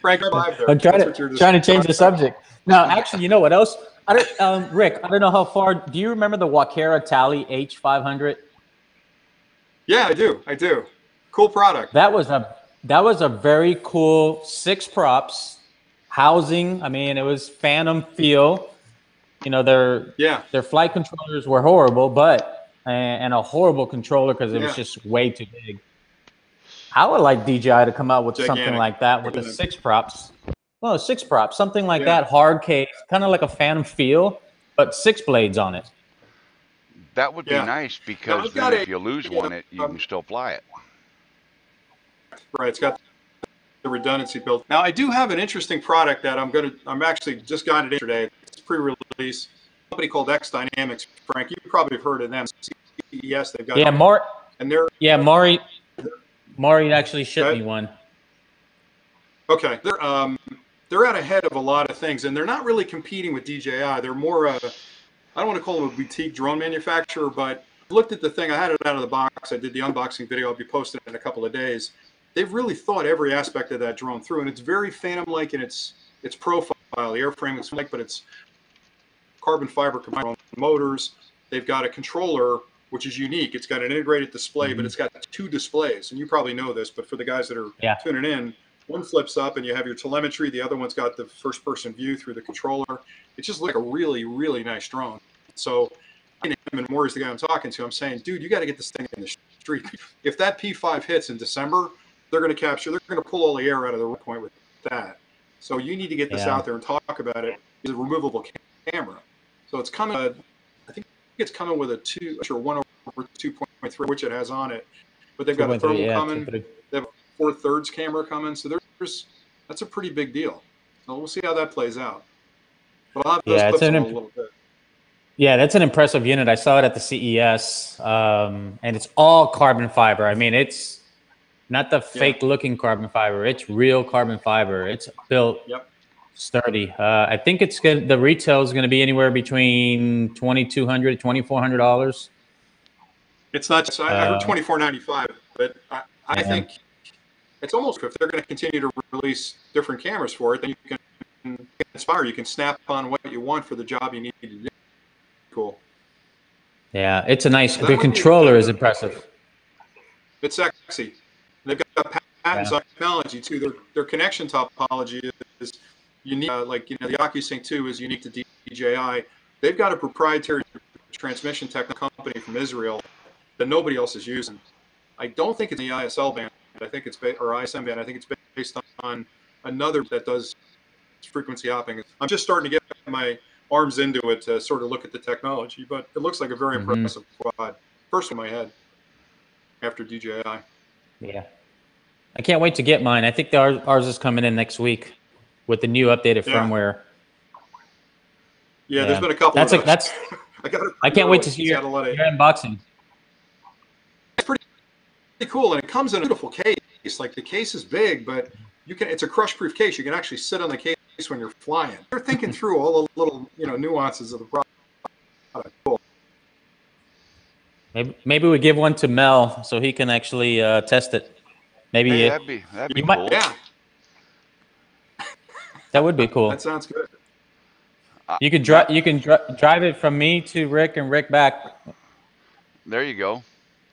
Frank, I'm trying to change the subject. No, actually, you know what else? Rick, I don't know how far. Do you remember the Wakera Tally H500? Yeah, I do. Cool product. That was a very cool 6 props, housing. I mean, it was Phantom feel. You know, their flight controllers were horrible, but and a horrible controller because it was just way too big. I would like DJI to come out with something like that with the 6 props. Well, 6 props, something like that, hard case, kind of like a Phantom feel, but 6 blades on it. That would be nice because then if you lose one, you can still fly it. Right, it's got the redundancy built. Now, I do have an interesting product that I'm actually just got it yesterday. It's pre-release. A company called X Dynamics. Frank, you probably have heard of them. CES, they've got Maury actually shipped me one. Okay, they're out ahead of a lot of things, and they're not really competing with DJI. They're more I don't want to call them a boutique drone manufacturer, but I looked at the thing. I had it out of the box. I did the unboxing video. I'll be posting it in a couple of days. They've really thought every aspect of that drone through, and it's very Phantom-like in its profile. The airframe is like, but it's carbon fiber combined motors. They've got a controller, which is unique. It's got an integrated display, but it's got 2 displays, and you probably know this, but for the guys that are tuning in, one flips up and you have your telemetry. The other one's got the first-person view through the controller. It's just like a really, really nice drone. So, and Maury's the guy I'm talking to. I'm saying, dude, you got to get this thing in the street. If that P5 hits in December, they're going to pull all the air out of the point with that. So you need to get this out there and talk about it. It's a removable camera. So it's coming, I think it's coming with a 1/2.3, which it has on it. But they've got a thermal coming. They have a 4/3 camera coming. So that's a pretty big deal. So we'll see how that plays out. But I'll have those clips in a little bit. Yeah, that's an impressive unit. I saw it at the CES, and it's all carbon fiber. I mean, it's not the fake-looking carbon fiber. It's real carbon fiber. It's built sturdy. I think it's good. The retail is going to be anywhere between $2,200 to $2,400. It's not. I heard $2,495, but I think it's almost, if they're going to continue to release different cameras for it, then you can Inspire. You can snap on what you want for the job you need to do. Cool. Yeah, it's a nice. The controller is impressive. It's sexy. They've got patents on technology too. Their connection topology is unique. Like the OcuSync 2 is unique to DJI. They've got a proprietary transmission tech company from Israel that nobody else is using. I don't think it's the ISL band. I think it's or ISM band. I think it's based on another that does frequency hopping. I'm just starting to get my arms into it to sort of look at the technology, but it looks like a very impressive quad. First in my head after DJI. Yeah. I can't wait to get mine. I think ours is coming in next week with the new updated firmware. Yeah, there's been a couple of those. I can't wait to see your unboxing. It's pretty cool, and it comes in a beautiful case. Like the case is big, but it's a crush-proof case. You can actually sit on the case when you're flying. They're thinking through all the little nuances of the product. Cool. Maybe we give one to Mel so he can actually test it. Maybe Hey, that'd be you might. cool. Yeah, That would be cool. that sounds good. You can drive. You can drive it from me to Rick and Rick back. There you go.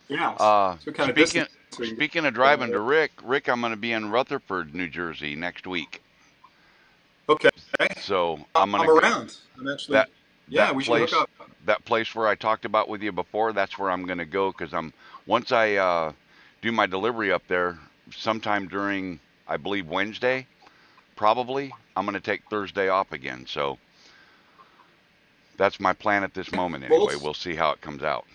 Yeah. Uh, So kind of speaking distance. So you speaking of get driving there. to Rick, I'm going to be in Rutherford, New Jersey next week. Okay. So I'm I'm gonna around. I'm actually. that Yeah, we should hook up. that place where I talked about with you before. That's where I'm going to go because once I do my delivery up there sometime during, I believe, Wednesday, probably I'm going to take Thursday off again. So that's my plan at this moment anyway. We'll see how it comes out.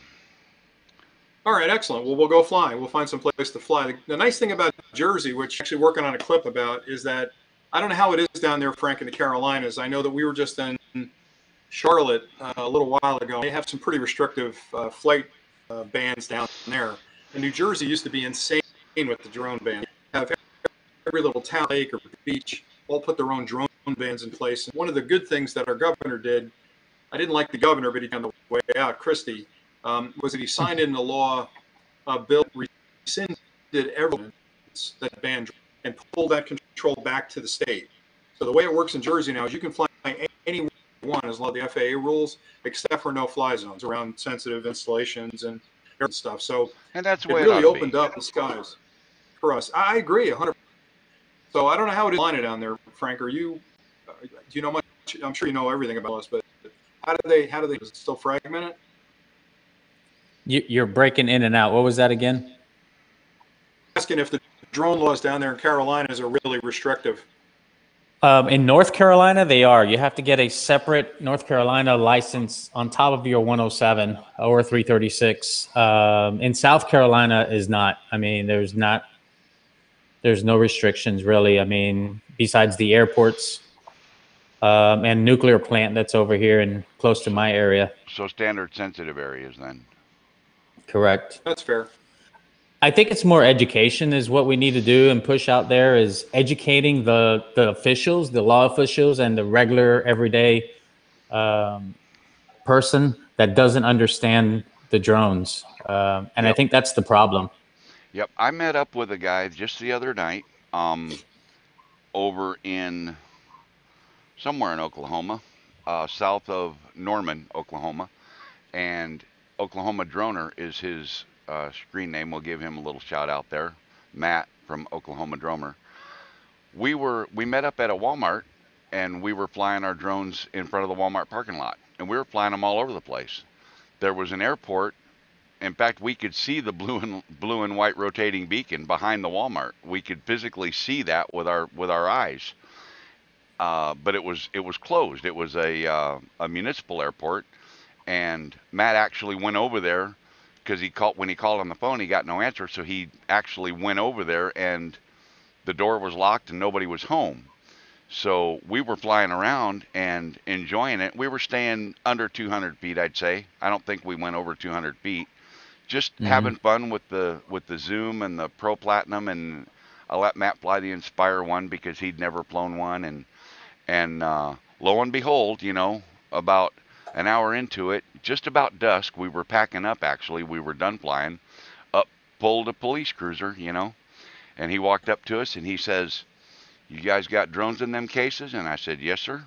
All right, excellent. Well, we'll go fly. We'll find some place to fly. The nice thing about Jersey, which I'm actually working on a clip about, is that I don't know how it is down there, Frank, in the Carolinas. I know that we were just in Charlotte a little while ago. They have some pretty restrictive flight bans down there. And New Jersey used to be insane with the drone ban. Have every little town, lake, or beach all put their own drone bans in place. And one of the good things that our governor did, I didn't like the governor, but he on the way out, Christie, was that he signed in the law bill rescinded every that banned and pulled that control back to the state. So the way it works in Jersey now is you can fly anywhere you want as long as the FAA rules, except for no-fly zones around sensitive installations and stuff. So And that's it the way really it ought to opened be. up the skies for us. I agree 100%. So I don't know how it is line it down there, Frank. Are you? Do you know much? I'm sure you know everything about us, but how do they? Is it still fragmented? You're breaking in and out. What was that again? Asking if the drone laws down there in Carolinas are really restrictive. In North Carolina, they are. You have to get a separate North Carolina license on top of your 107 or 336. In South Carolina is not. I mean, there's no restrictions really. I mean, besides the airports and nuclear plant that's over here and close to my area. So standard sensitive areas then. Correct. That's fair. I think it's more education is what we need to do and push out there is educating the officials, the law officials, and the regular everyday person that doesn't understand the drones. And Yep. I think that's the problem. Yep, I met up with a guy just the other night over in somewhere in Oklahoma, south of Norman, Oklahoma, and Oklahoma Droner is his screen name. We'll give him a little shout out there, Matt from Oklahoma Droner. We met up at a Walmart, and we were flying our drones in front of the Walmart parking lot, and we were flying them all over the place. There was an airport. In fact, we could see the blue and white rotating beacon behind the Walmart. We could physically see that with our eyes. But it was closed. It was a municipal airport, and Matt actually went over there because when he called on the phone, he got no answer. So he actually went over there, and the door was locked and nobody was home. So we were flying around and enjoying it. We were staying under 200 feet, I'd say. I don't think we went over 200 feet. Just having fun with the Zoom and the Pro Platinum, and I let Matt fly the Inspire one because he'd never flown one, and lo and behold, about an hour into it, just about dusk, we were packing up. Actually, we were done flying. Up pulled a police cruiser, and he walked up to us and he says, "You guys got drones in them cases?" And I said, "Yes, sir."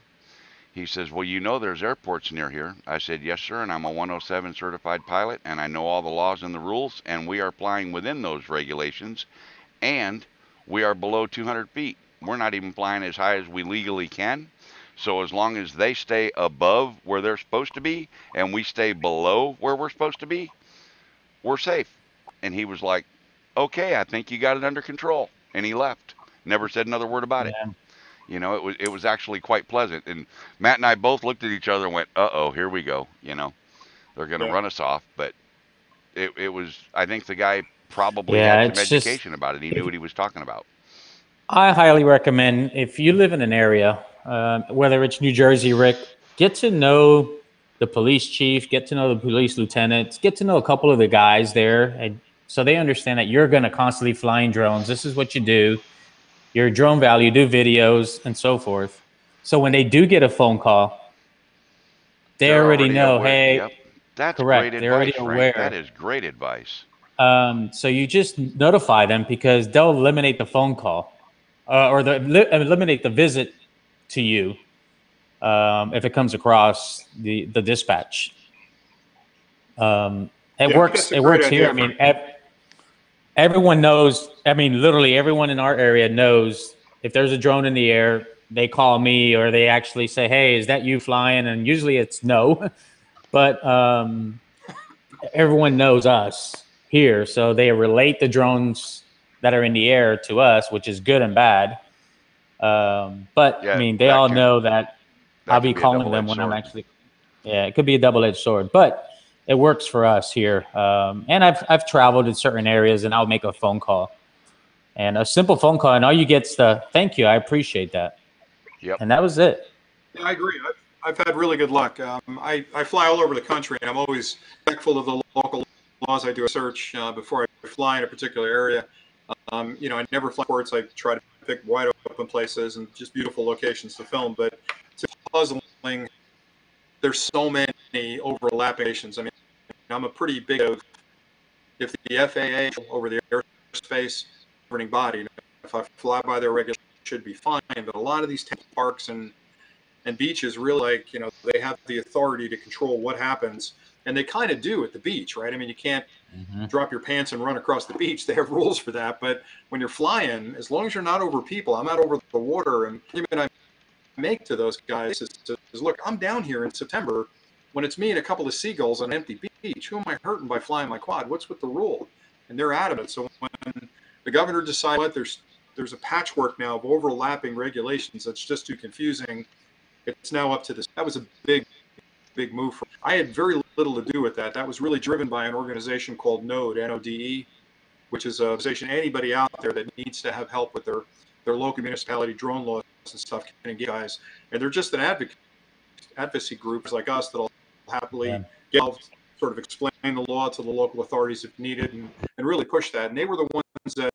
He says, "Well, there's airports near here." I said, "Yes, sir, and I'm a 107 certified pilot, and I know all the laws and the rules, and we are flying within those regulations, and we are below 200 feet. We're not even flying as high as we legally can. So as long as they stay above where they're supposed to be, and we stay below where we're supposed to be, we're safe." And he was like, "Okay, I think you got it under control." And he left. Never said another word about it. It was actually quite pleasant. And Matt and I both looked at each other and went, "Uh-oh, here we go." They're going to run us off. But it was, I think the guy probably had some education about it. He knew what he was talking about. I highly recommend if you live in an area, whether it's New Jersey, Rick, get to know the police chief, get to know the police lieutenants, get to know a couple of the guys there, and so they understand that you're going to constantly flying drones. This is what you do. Your drone value, do videos, and so forth. So when they do get a phone call, they already know, hey, Yep. That's great Correct. They're already advice, Frank. That aware. is great advice. So you just notify them because they'll eliminate the phone call or eliminate the visit to you if it comes across the dispatch. It Yeah, I think works. that's a It great works here. idea. I mean, everyone knows. I mean, literally everyone in our area knows if there's a drone in the air, they call me or they actually say, "Hey, is that you flying?" And usually it's no, but everyone knows us here, so they relate the drones that are in the air to us, which is good and bad. But I Yeah, mean, they all know that I'll that be can be a calling them double-edged when I'm sword. actually. Yeah, it could be a double-edged sword, but it works for us here. And I've traveled in certain areas, and I'll make a phone call, and a simple phone call, and all you get's the "Thank you, I appreciate that," Yep. and that was it. Yeah, I agree. I've had really good luck. I fly all over the country, and I'm always respectful of the local laws. I do a search before I fly in a particular area. I never fly ports. I try to pick wide open places and just beautiful locations to film. But it's puzzling. There's so many overlapping nations. I mean, I'm a pretty big of if the FAA over the airspace governing body. If I fly by their regulations, it should be fine. But a lot of these parks and beaches really they have the authority to control what happens, and they kind of do at the beach, right? I mean, you can't Mm-hmm. drop your pants and run across the beach. They have rules for that. But when you're flying, as long as you're not over people, I'm not over the water. And even I make to those guys is look, I'm down here in September when it's me and a couple of seagulls on an empty beach. Who am I hurting by flying my quad? What's with the rule? And they're adamant. So when the governor decided what there's a patchwork now of overlapping regulations that's just too confusing. It's now up to this. That was a big move. I had very little to do with that. That was really driven by an organization called NODE, N-O-D-E, which is a organization anybody out there that needs to have help with their local municipality drone laws and stuff can engage guys. And they're just an advocacy group like us that'll happily get involved, sort of explain the law to the local authorities if needed, and really push that. And they were the ones that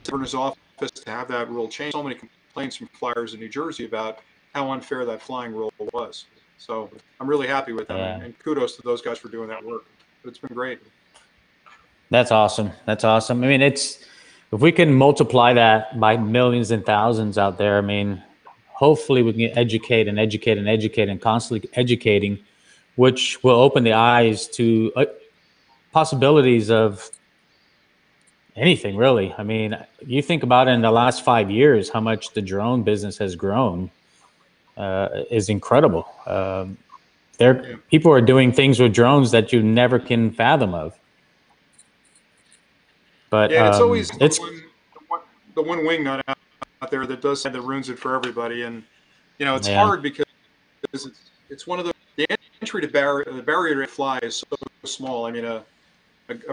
governor's office to have that rule changed. So many complaints from flyers in New Jersey about how unfair that flying rule was. So I'm really happy with them, Yeah. and kudos to those guys for doing that work. It's been great. That's awesome. That's awesome. I mean, if we can multiply that by millions and thousands out there, I mean, hopefully we can educate and educate and educate and constantly educating, which will open the eyes to possibilities of anything really. I mean, you think about it in the last 5 years, how much the drone business has grown is incredible. People are doing things with drones that you never can fathom of. But Yeah, and it's always it's the one wing nut out there that does that ruins it for everybody. And it's yeah. hard because it's one of the entry to the barrier to fly is so small. I mean, a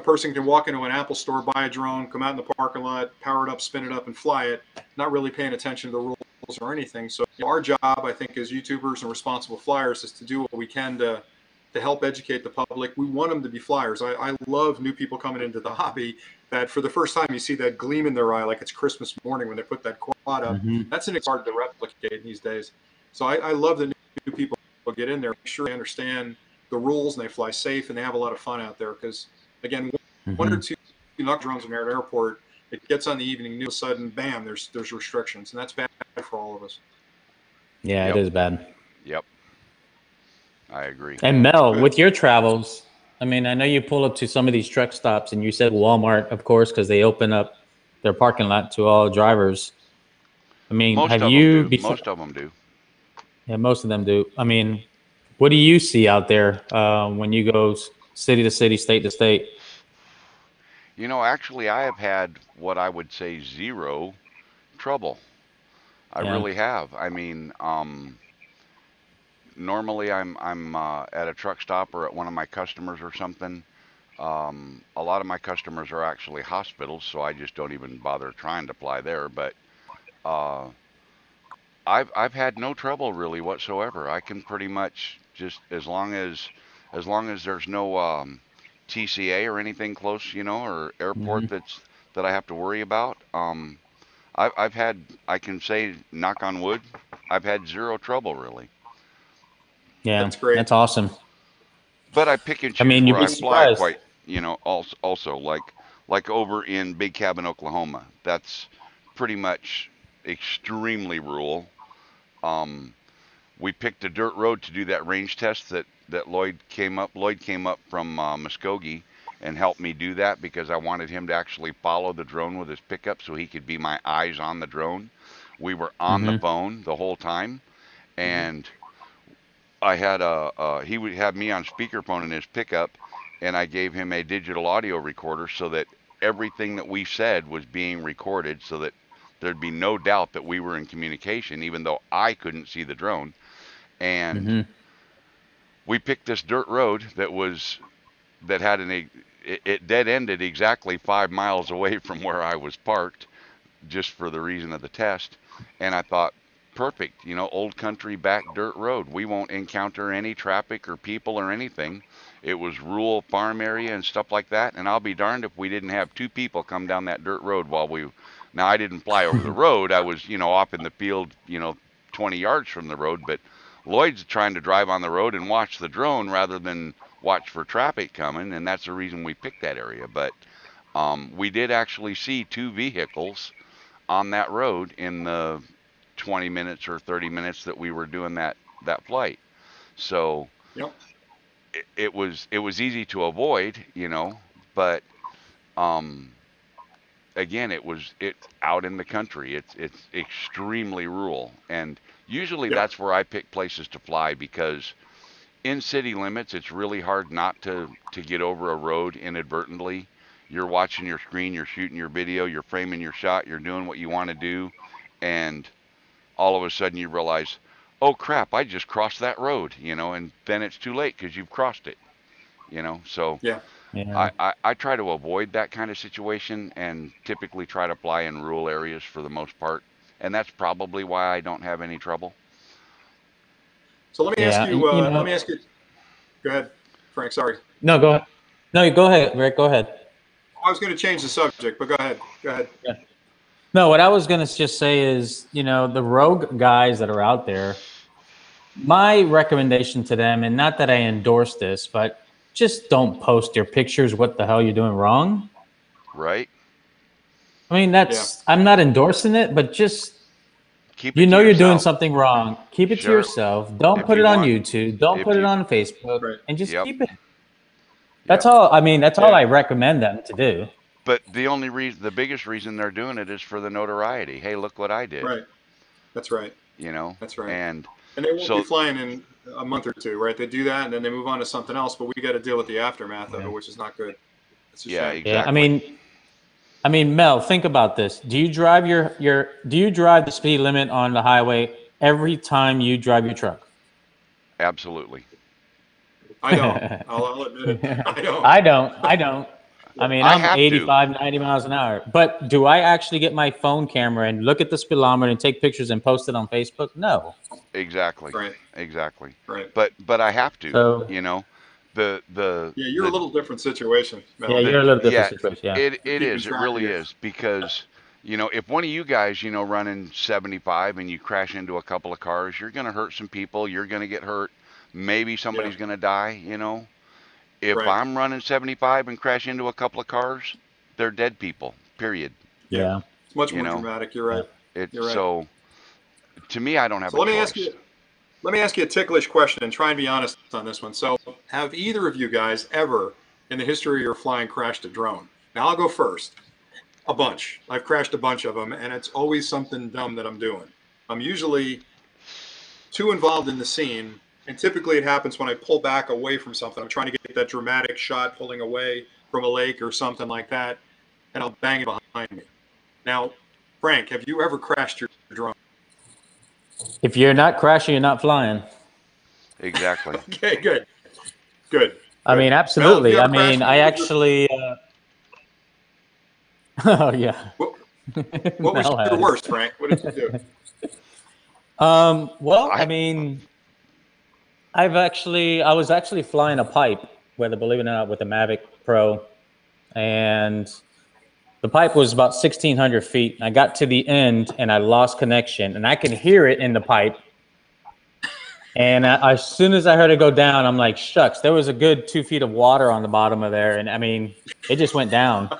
person can walk into an Apple store, buy a drone, come out in the parking lot, power it up, spin it up, and fly it, not really paying attention to the rules or anything. So our job, I think, as YouTubers and responsible flyers, is to do what we can to help educate the public. We want them to be flyers. I love new people coming into the hobby that for the first time you see that gleam in their eye like it's Christmas morning when they put that quad up. Mm-hmm. That's hard to replicate these days. So I love that new people get in there, make sure they understand the rules and they fly safe and they have a lot of fun out there because, again, one or two knock drones in an airport, it gets on the evening news, sudden, bam, there's restrictions, and that's bad for all of us. Yeah, Yep. it is bad. Yep. I agree. And Mel, Good. with your travels, I mean, I know you pull up to some of these truck stops, and you said Walmart, of course, because they open up their parking lot to all drivers. I mean, Most have of them you? do. Most of them do. Yeah, most of them do. I mean, what do you see out there when you go city to city, state to state? Actually, I have had what I would say zero trouble. I Yeah. really have. I mean, normally I'm at a truck stop or at one of my customers or something. A lot of my customers are actually hospitals, so I just don't even bother trying to fly there. But uh, I've had no trouble really whatsoever. I can pretty much just as long as there's no TCA or anything close, or airport Hmm. that I have to worry about. I've had, I can say, knock on wood, I've had zero trouble really. Yeah, That's great. that's awesome. But I pick and choose I mean, you'd where be I fly surprised. quite, also like over in Big Cabin, Oklahoma. That's pretty much extremely rural. Um, we picked a dirt road to do that range test that Lloyd came up. Lloyd came up from Muskogee and helped me do that because I wanted him to actually follow the drone with his pickup so he could be my eyes on the drone. We were on the Mm-hmm. phone the whole time, and I had he would have me on speakerphone in his pickup, and I gave him a digital audio recorder so that everything that we said was being recorded so that there'd be no doubt that we were in communication, even though I couldn't see the drone. And Mm-hmm. we picked this dirt road that had it dead ended exactly 5 miles away from where I was parked, just for the reason of the test. And I thought, perfect, old country back dirt road. We won't encounter any traffic or people or anything. It was rural farm area and stuff like that. And I'll be darned if we didn't have two people come down that dirt road now I didn't fly over the road. I was, off in the field, 20 yards from the road, but Lloyd's trying to drive on the road and watch the drone rather than watch for traffic coming. And that's the reason we picked that area. But we did actually see two vehicles on that road in the 20 minutes or 30 minutes that we were doing that flight. So Yep. it was easy to avoid, but again, it out in the country. It's extremely rural, and usually Yep. that's where I pick places to fly because in city limits, it's really hard not to get over a road inadvertently. You're watching your screen, you're shooting your video, you're framing your shot, you're doing what you want to do, and all of a sudden you realize, oh crap, I just crossed that road, and then it's too late because you've crossed it, So Yeah. Yeah. I try to avoid that kind of situation and typically try to fly in rural areas for the most part, and that's probably why I don't have any trouble. So let me ask Yeah. you. And, Let me ask you. Go ahead, Frank. Sorry. no, go ahead. No, you go ahead, Rick. Go ahead. I was going to change the subject, but go ahead. Go ahead. Yeah. No, what I was going to just say is, the rogue guys that are out there, my recommendation to them, and not that I endorse this, but just don't post your pictures. What the hell you're doing wrong? Right? I mean, I'm not endorsing it, but just, Keep it to you're doing yourself. something wrong. Keep it to Sure. yourself. Don't If put you it on want- YouTube. Don't if put it you- on Facebook, Right. and just Yep. keep it. That's all. I mean, that's all I recommend them to do. But the biggest reason they're doing it is for the notoriety. Hey, look what I did. Right. That's right. That's right. And they won't be flying in a month or two, right? They do that and then they move on to something else, but we got to deal with the aftermath of it, which is not good. It's a shame. exactly. Yeah, I mean, Mel, think about this. Do you drive do you drive the speed limit on the highway every time you drive your truck? Absolutely. I don't. I'll admit it. I don't. I don't. I mean, I I'm have 85, 90 miles an hour. But do I actually get my phone camera and look at the speedometer and take pictures and post it on Facebook? No. Exactly. Right. Exactly. Right. But I have to. So- You're a little different situation, Mel. Yeah, you're a little different situation. Yeah. It is. It track really of it. is because if one of you guys running 75 and you crash into a couple of cars, you're going to hurt some people. You're going to get hurt. Maybe somebody's going to die. If Right. I'm running 75 and crash into a couple of cars, they're dead people. Period. Yeah. It's much more dramatic. You're right. You're right. So to me, I don't have So a let me choice. ask you a ticklish question and try and be honest on this one. So have either of you guys ever in the history of your flying crashed a drone? Now I'll go first. A bunch. I've crashed a bunch of them, and it's always something dumb that I'm doing. I'm usually too involved in the scene, and typically it happens when I pull back away from something. I'm trying to get that dramatic shot pulling away from a lake or something like that, and I'll bang it behind me. Now, Frank, have you ever crashed your drone? If you're not crashing, you're not flying. Exactly. Okay, good. Good. I mean, absolutely. Mel, I have you ever mean, crashed I your- actually. Oh yeah. What was Mel your has. worst, Frank? What did you do? Well, I mean, I was actually flying a pipe, believe it or not, with a Mavic Pro, and the pipe was about 1,600 feet. I got to the end and I lost connection, and I can hear it in the pipe. And as soon as I heard it go down, I'm like, shucks, there was a good 2 feet of water on the bottom of there. And I mean, it just went down.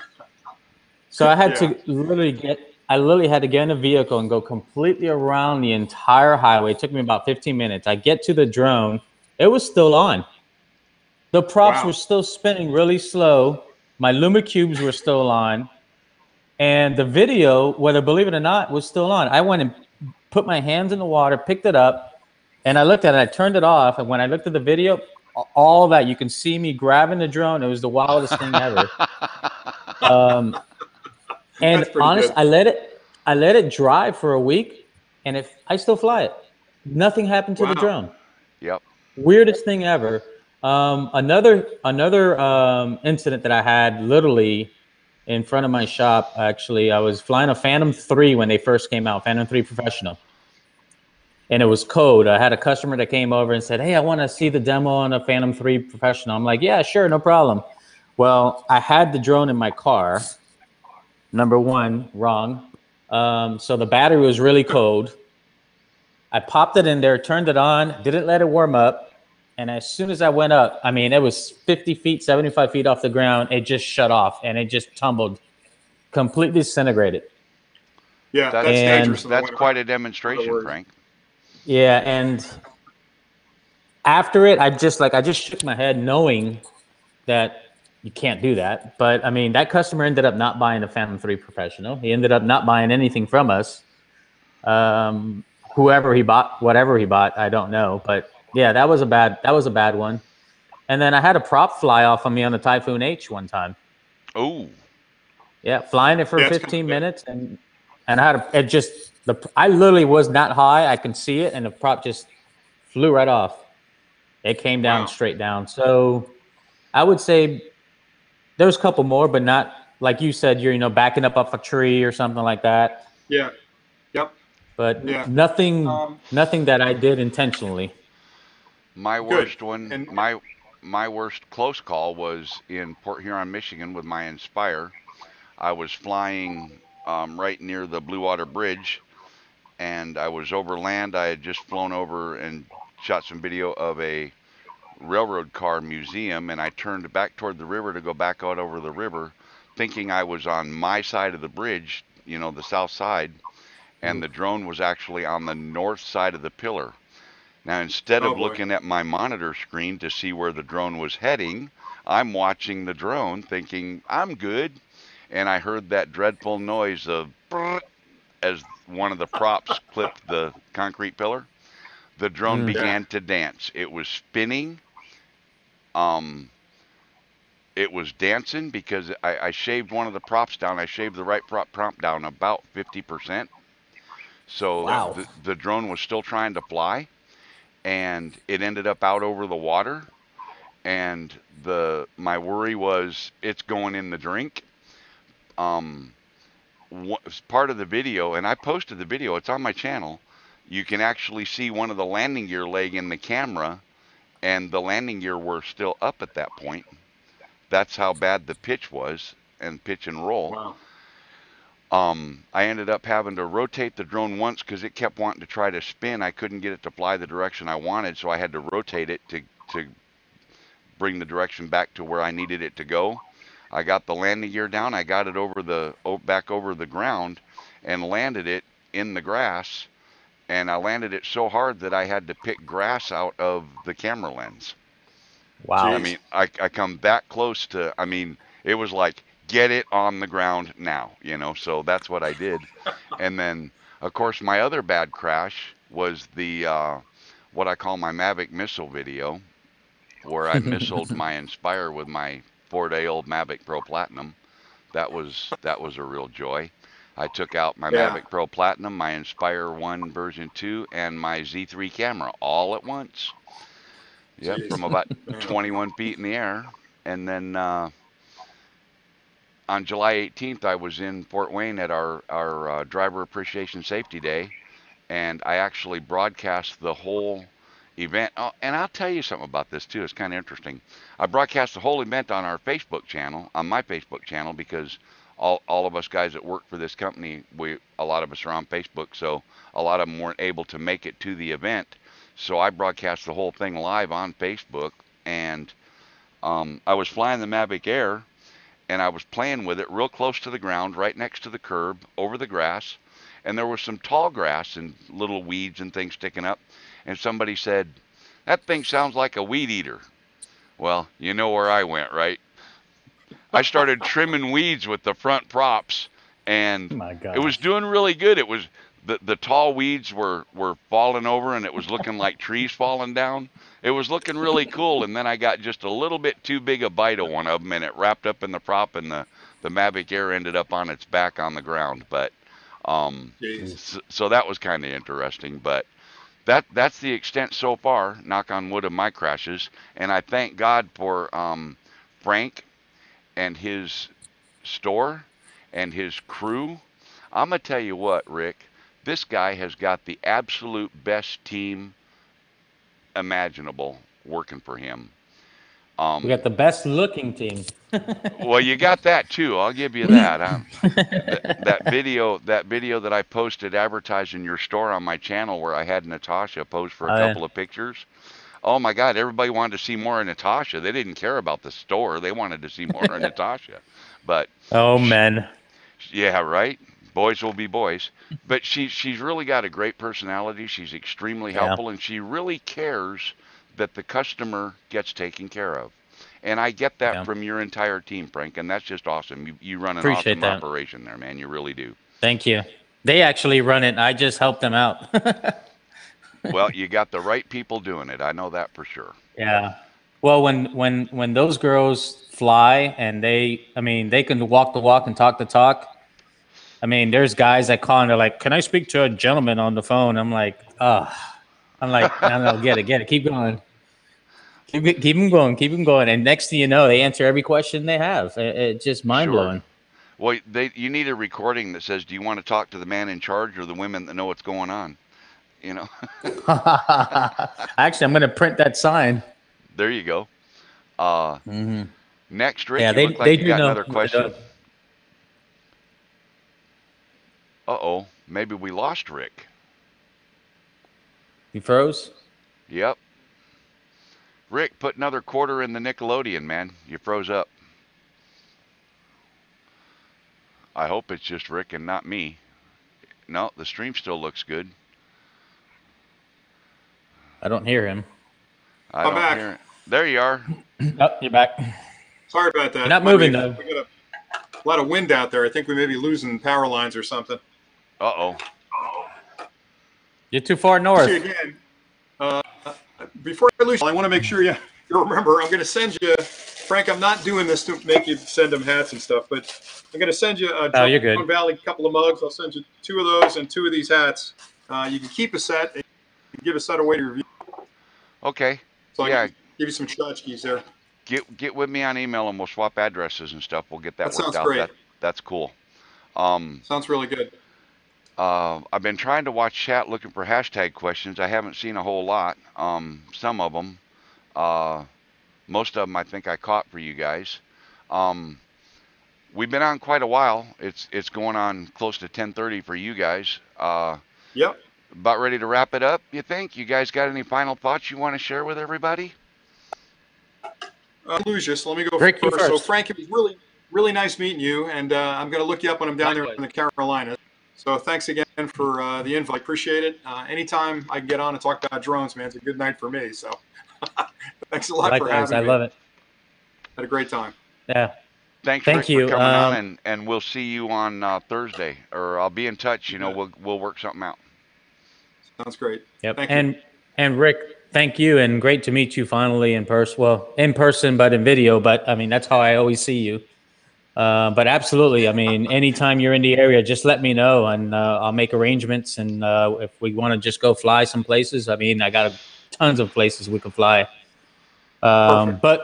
So I had to literally had to get in a vehicle and go completely around the entire highway. It took me about 15 minutes. I get to the drone. It was still on. The props were still spinning really slow. My Luma cubes were still on. And the video, whether believe it or not, was still on. I went and put my hands in the water, picked it up, and I looked at it. I turned it off. And when I looked at the video, all that, you can see me grabbing the drone. It was the wildest thing ever. And honest, I let it dry for a week, and I still fly it. Nothing happened to the drone. Yep. Weirdest thing ever. Another incident that I had literally in front of my shop. Actually, I was flying a Phantom 3 when they first came out, Phantom 3 Professional, and it was code. I had a customer that came over and said, "Hey, I want to see the demo on a Phantom 3 Professional." I'm like, "Yeah, sure, no problem." Well, I had the drone in my car. Number one, wrong. So the battery was really cold. I popped it in there, turned it on, didn't let it warm up. And as soon as I went up, I mean, it was 50 feet, 75 feet off the ground. It just shut off and it just tumbled, completely disintegrated. Yeah, that's dangerous. That's quite a demonstration, Frank. Yeah, and after it, I just shook my head knowing that you can't do that. But I mean, that customer ended up not buying the Phantom 3 Professional. He ended up not buying anything from us. Whatever he bought, I don't know. But yeah, that was a bad one. And then I had a prop fly off on me on the Typhoon H one time. Oh. Yeah, flying it for 15 minutes, and I literally was not high. I can see it, and the prop just flew right off. It came down straight down. So I would say there's a couple more, but not like you said. You're backing up off a tree or something like that. Yeah. Yep. But nothing that I did intentionally. My worst one, and my worst close call was in Port Huron, Michigan, with my Inspire. I was flying right near the Blue Water Bridge, and I was over land. I had just flown over and shot some video of a railroad car museum, and I turned back toward the river to go back out over the river, thinking I was on my side of the bridge, the south side, and the drone was actually on the north side of the pillar. Now, instead of looking at my monitor screen to see where the drone was heading, I'm watching the drone thinking I'm good, and I heard that dreadful noise of as one of the props clipped the concrete pillar. The drone began to dance. It was spinning. It was dancing because I shaved one of the props down. I shaved the right prop down about 50%. So the drone was still trying to fly, and it ended up out over the water. And my worry was it's going in the drink. Part of the video, and I posted the video, it's on my channel. You can actually see one of the landing gear leg in the camera, and the landing gear were still up at that point. That's how bad the pitch was, and pitch and roll. Wow. I ended up having to rotate the drone once because it kept wanting to try to spin. I couldn't get it to fly the direction I wanted, so I had to rotate it to bring the direction back to where I needed it to go. I got the landing gear down. I got it back over the ground and landed it in the grass. And I landed it so hard that I had to pick grass out of the camera lens. Wow. I mean, I come that close to, it was like, get it on the ground now, so that's what I did. And then, of course, my other bad crash was the, what I call my Mavic missile video, where I missiled my Inspire with my 4-day-old Mavic Pro Platinum. That was a real joy. I took out my Mavic Pro Platinum, my Inspire 1 version 2, and my Z3 camera all at once. Yep, from about 21 feet in the air. And then on July 18th, I was in Fort Wayne at our Driver Appreciation Safety Day, and I actually broadcast the whole event. Oh, and I'll tell you something about this too. It's kind of interesting. I broadcast the whole event on our Facebook channel, on my Facebook channel, because all of us guys that work for this company, a lot of us are on Facebook, so a lot of them weren't able to make it to the event. So I broadcast the whole thing live on Facebook, and I was flying the Mavic Air, and I was playing with it real close to the ground, right next to the curb, over the grass, and there was some tall grass and little weeds and things sticking up, and somebody said, "That thing sounds like a weed eater." Well, you know where I went, right? I started trimming weeds with the front props, and My God. it was doing really good. It was the tall weeds were falling over, and it was looking like trees falling down. It was looking really cool, and then I got just a little bit too big a bite of one of them, and it wrapped up in the prop, and the Mavic Air ended up on its back on the ground. But so that was kind of interesting. But that's the extent so far, knock on wood, of my crashes. And I thank God for Frank and his store and his crew. I'm going to tell you what, Rick, this guy has got the absolute best team imaginable working for him. We got the best looking team. Well, you got that too. I'll give you that. That video that I posted advertising your store on my channel, where I had Natasha pose for a couple of pictures. Oh my God, everybody wanted to see more of Natasha. They didn't care about the store. They wanted to see more of Natasha. But men. Yeah, right. Boys will be boys. But she's really got a great personality. She's extremely helpful, and she really cares that the customer gets taken care of. And I get that from your entire team, Frank, and that's just awesome. You run an awesome operation there, man. You really do. Thank you. They actually run it. I just help them out. Well, you got the right people doing it. I know that for sure. Yeah. Well, when those girls fly, and they can walk the walk and talk the talk. I mean, there's guys that call and they're like, "Can I speak to a gentleman on the phone?" I'm like, I don't know, get it. Keep going. Keep them going. And next thing you know, they answer every question they have. It's just mind blowing. Well, you need a recording that says, "Do you want to talk to the man in charge or the women that know what's going on?" You know. Actually, I'm going to print that sign. There you go. Next, Rick, you look like you got another question. Uh-oh, maybe we lost Rick. He froze? Yep. Rick, put another quarter in the Nickelodeon, man. You froze up. I hope it's just Rick and not me. No, the stream still looks good. I don't hear him. I'm back. Hear it. There you are. Oh, you're back. Sorry about that. You're not moving, though. We got a lot of wind out there. I think we may be losing power lines or something. Uh-oh. You're too far north. See you again. Before I lose, I want to make sure you remember, I'm going to send you, Frank, I'm not doing this to make you send them hats and stuff, but I'm going to send you a Drone Valley couple of mugs. I'll send you 2 of those and 2 of these hats. You can keep a set and give a set away to review. Okay. So I can give you some tchotchkes there. Get with me on email and we'll swap addresses and stuff. We'll get that worked out. Sounds great. That's cool. Sounds really good. I've been trying to watch chat looking for hashtag questions. I haven't seen a whole lot. Some of them. Most of them I think I caught for you guys. We've been on quite a while. It's going on close to 10:30 for you guys. Yep. About ready to wrap it up, you think? You guys got any final thoughts you want to share with everybody? Lucius, let me go Rick, first. So, Frank, it was really, really nice meeting you, and I'm going to look you up when I'm down there in the Carolinas. So thanks again for the invite. Appreciate it. Anytime I can get on and talk about drones, man, it's a good night for me. So thanks a lot for having me. I love it. Had a great time. Yeah. Thank you for coming on, and we'll see you on Thursday, or I'll be in touch. You know, we'll work something out. Sounds great. Yep. Thank you. And Rick, thank you, and great to meet you finally in person. Well, in person, but in video. But I mean, that's how I always see you. But absolutely, I mean, anytime you're in the area, just let me know, and I'll make arrangements. And if we want to just go fly some places, I mean, I got tons of places we can fly. But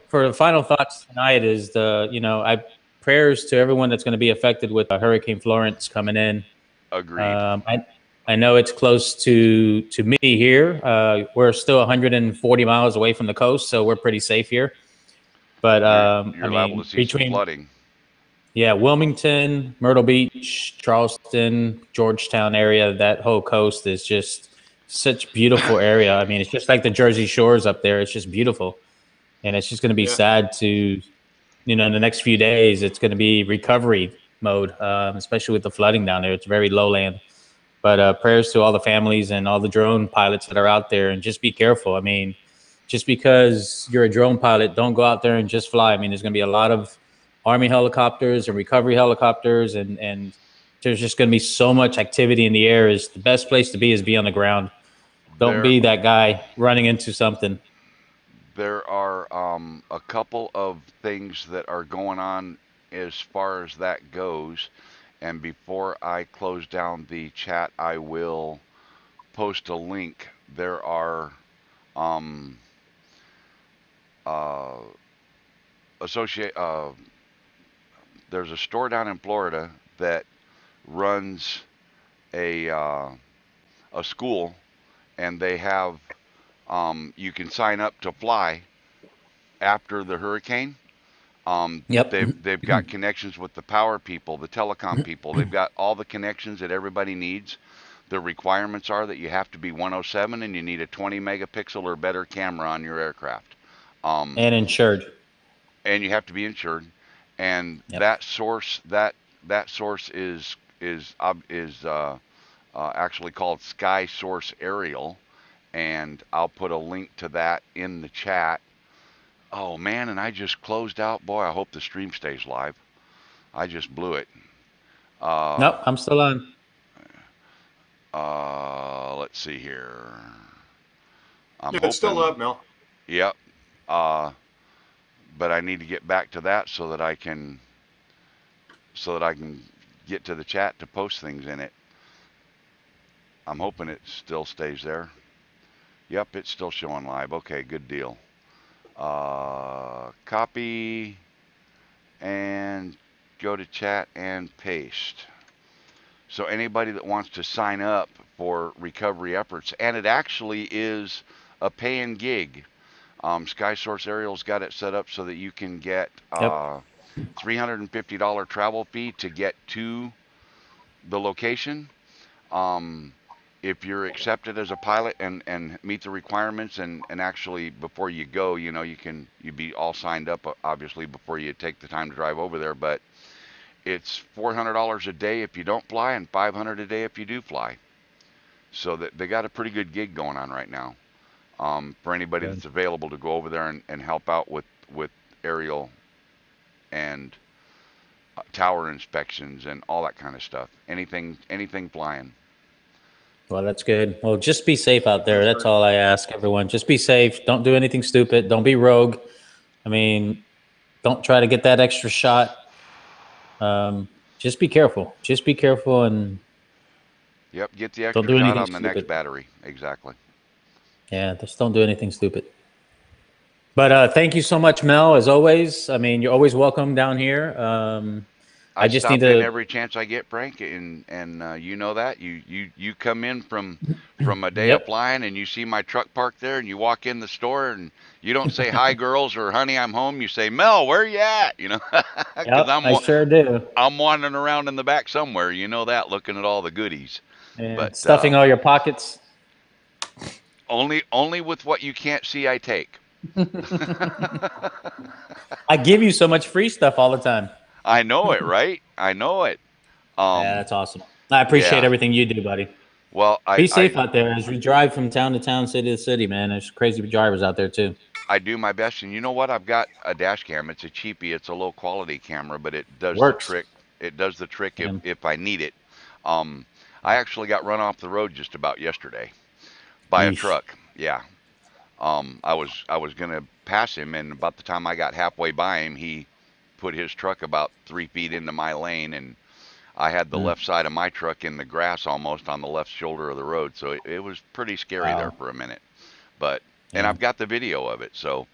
for the final thoughts tonight is prayers to everyone that's going to be affected with Hurricane Florence coming in. Agreed. I know it's close to me here. We're still 140 miles away from the coast, so we're pretty safe here. But you're liable to see some flooding. Yeah, Wilmington, Myrtle Beach, Charleston, Georgetown area, that whole coast is just such beautiful area. I mean, it's just like the Jersey Shores up there. It's just beautiful, and it's just going to be sad to, you know, in the next few days, it's going to be recovery mode, especially with the flooding down there. It's very lowland. But prayers to all the families and all the drone pilots that are out there, and just be careful. I mean, just because you're a drone pilot, don't go out there and just fly. I mean, there's going to be a lot of Army helicopters and recovery helicopters, and there's just going to be so much activity in the air. Is the best place to be on the ground. Don't be that guy running into something. There are a couple of things that are going on as far as that goes. And before I close down the chat, I will post a link. There are there's a store down in Florida that runs a school, and they have you can sign up to fly after the hurricane. They've got connections with the power people, the telecom people. They've got all the connections that everybody needs. The requirements are that you have to be 107 and you need a 20 megapixel or better camera on your aircraft. And insured. And you have to be insured. And that source is actually called Sky Source Aerial, and I'll put a link to that in the chat. Oh man, and I just closed out. Boy, I hope the stream stays live. I just blew it. Nope, I'm still on. Let's see here. It's still up, Mel. Yep. But I need to get back to that so that I can get to the chat to post things in it. I'm hoping it still stays there. Yep, it's still showing live. Okay, good deal. Copy and go to chat and paste. So anybody that wants to sign up for recovery efforts, and it actually is a paying gig. Sky Source Aerial's got it set up so that you can get $350 travel fee to get to the location. If you're accepted as a pilot and meet the requirements, and actually before you go, you know, you'd be all signed up obviously before you take the time to drive over there. But it's $400 a day if you don't fly, and $500 a day if you do fly. So that they got a pretty good gig going on right now. For anybody that's available to go over there and help out with aerial and tower inspections and all that kind of stuff. Anything flying. Well, that's good. Well, just be safe out there. That's all I ask everyone. Just be safe. Don't do anything stupid. Don't be rogue. I mean, don't try to get that extra shot. Just be careful. Just be careful and. Yep, get the extra shot on the next battery. Exactly. Yeah, just don't do anything stupid. But thank you so much, Mel, as always. I mean, you're always welcome down here. I just need to every chance I get, Frank, and you know that you come in from a day of flying, and you see my truck parked there, and you walk in the store, and you don't say hi, girls, or honey, I'm home. You say, Mel, where you at? You know, I sure do. I'm wandering around in the back somewhere. You know that, looking at all the goodies, but stuffing all your pockets. Only with what you can't see, I take. I give you so much free stuff all the time. I know it, right? I know it. Yeah, that's awesome. I appreciate everything you do, buddy. Well, be safe out there as we drive from town to town, city to city, man. There's crazy drivers out there too. I do my best, and you know what? I've got a dash cam. It's a cheapie. It's a low quality camera, but it does the trick. It does the trick if I need it. I actually got run off the road just about yesterday by a truck. Yeah. I was gonna pass him, and about the time I got halfway by him, he put his truck about 3 feet into my lane, and I had the left side of my truck in the grass almost on the left shoulder of the road. So it was pretty scary there for a minute. But and I've got the video of it, so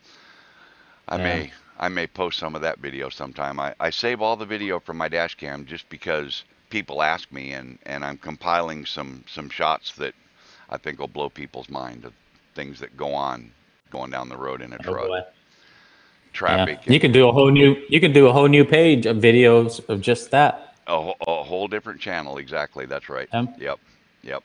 I may post some of that video sometime. I save all the video from my dash cam just because people ask me, and I'm compiling some shots that I think will blow people's mind of things that going down the road in a truck. Boy. Traffic. Yeah. You can do a whole new page of videos of just that. A whole different channel, exactly. That's right. Yep. Yeah.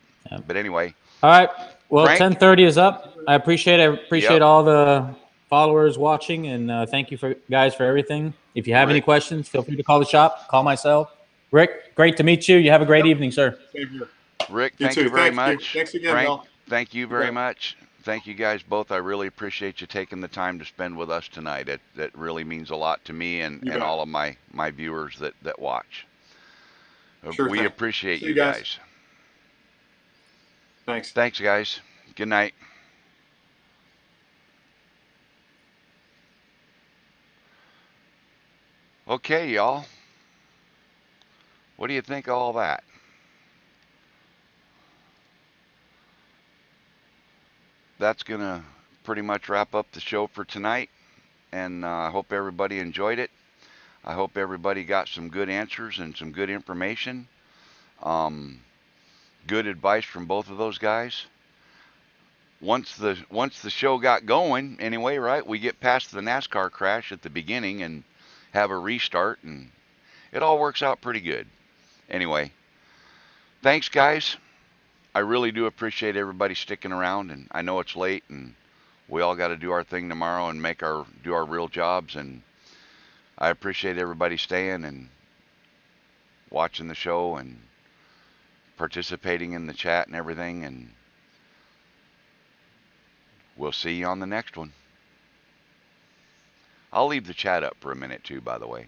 But anyway. All right. Well, Frank? 10:30 is up. I appreciate Yep. all the followers watching, and thank you for guys for everything. If you have any Rick. questions, feel free to call the shop. Call myself. Rick, great to meet you. You have a great Yep. evening, sir. Same here. Rick, You thank you too. very Thank you. much. Thanks again, Frank, Mel. thank you You very bet. much. Thank you guys both. I really appreciate you taking the time to spend with us tonight. That really means a lot to me and You bet. all of my viewers that watch. Sure We thing. appreciate See you you guys. guys. Thanks. Thanks, guys. Good night. Okay, y'all. What do you think of all that? That's going to pretty much wrap up the show for tonight. And I hope everybody enjoyed it. I hope everybody got some good answers and some good information. Good advice from both of those guys. Once the show got going, anyway, right? We get past the NASCAR crash at the beginning and have a restart, and it all works out pretty good. Anyway, thanks, guys. I really do appreciate everybody sticking around, and I know it's late, and we all got to do our thing tomorrow and do our real jobs, and I appreciate everybody staying and watching the show and participating in the chat and everything, and we'll see you on the next one. I'll leave the chat up for a minute too, by the way.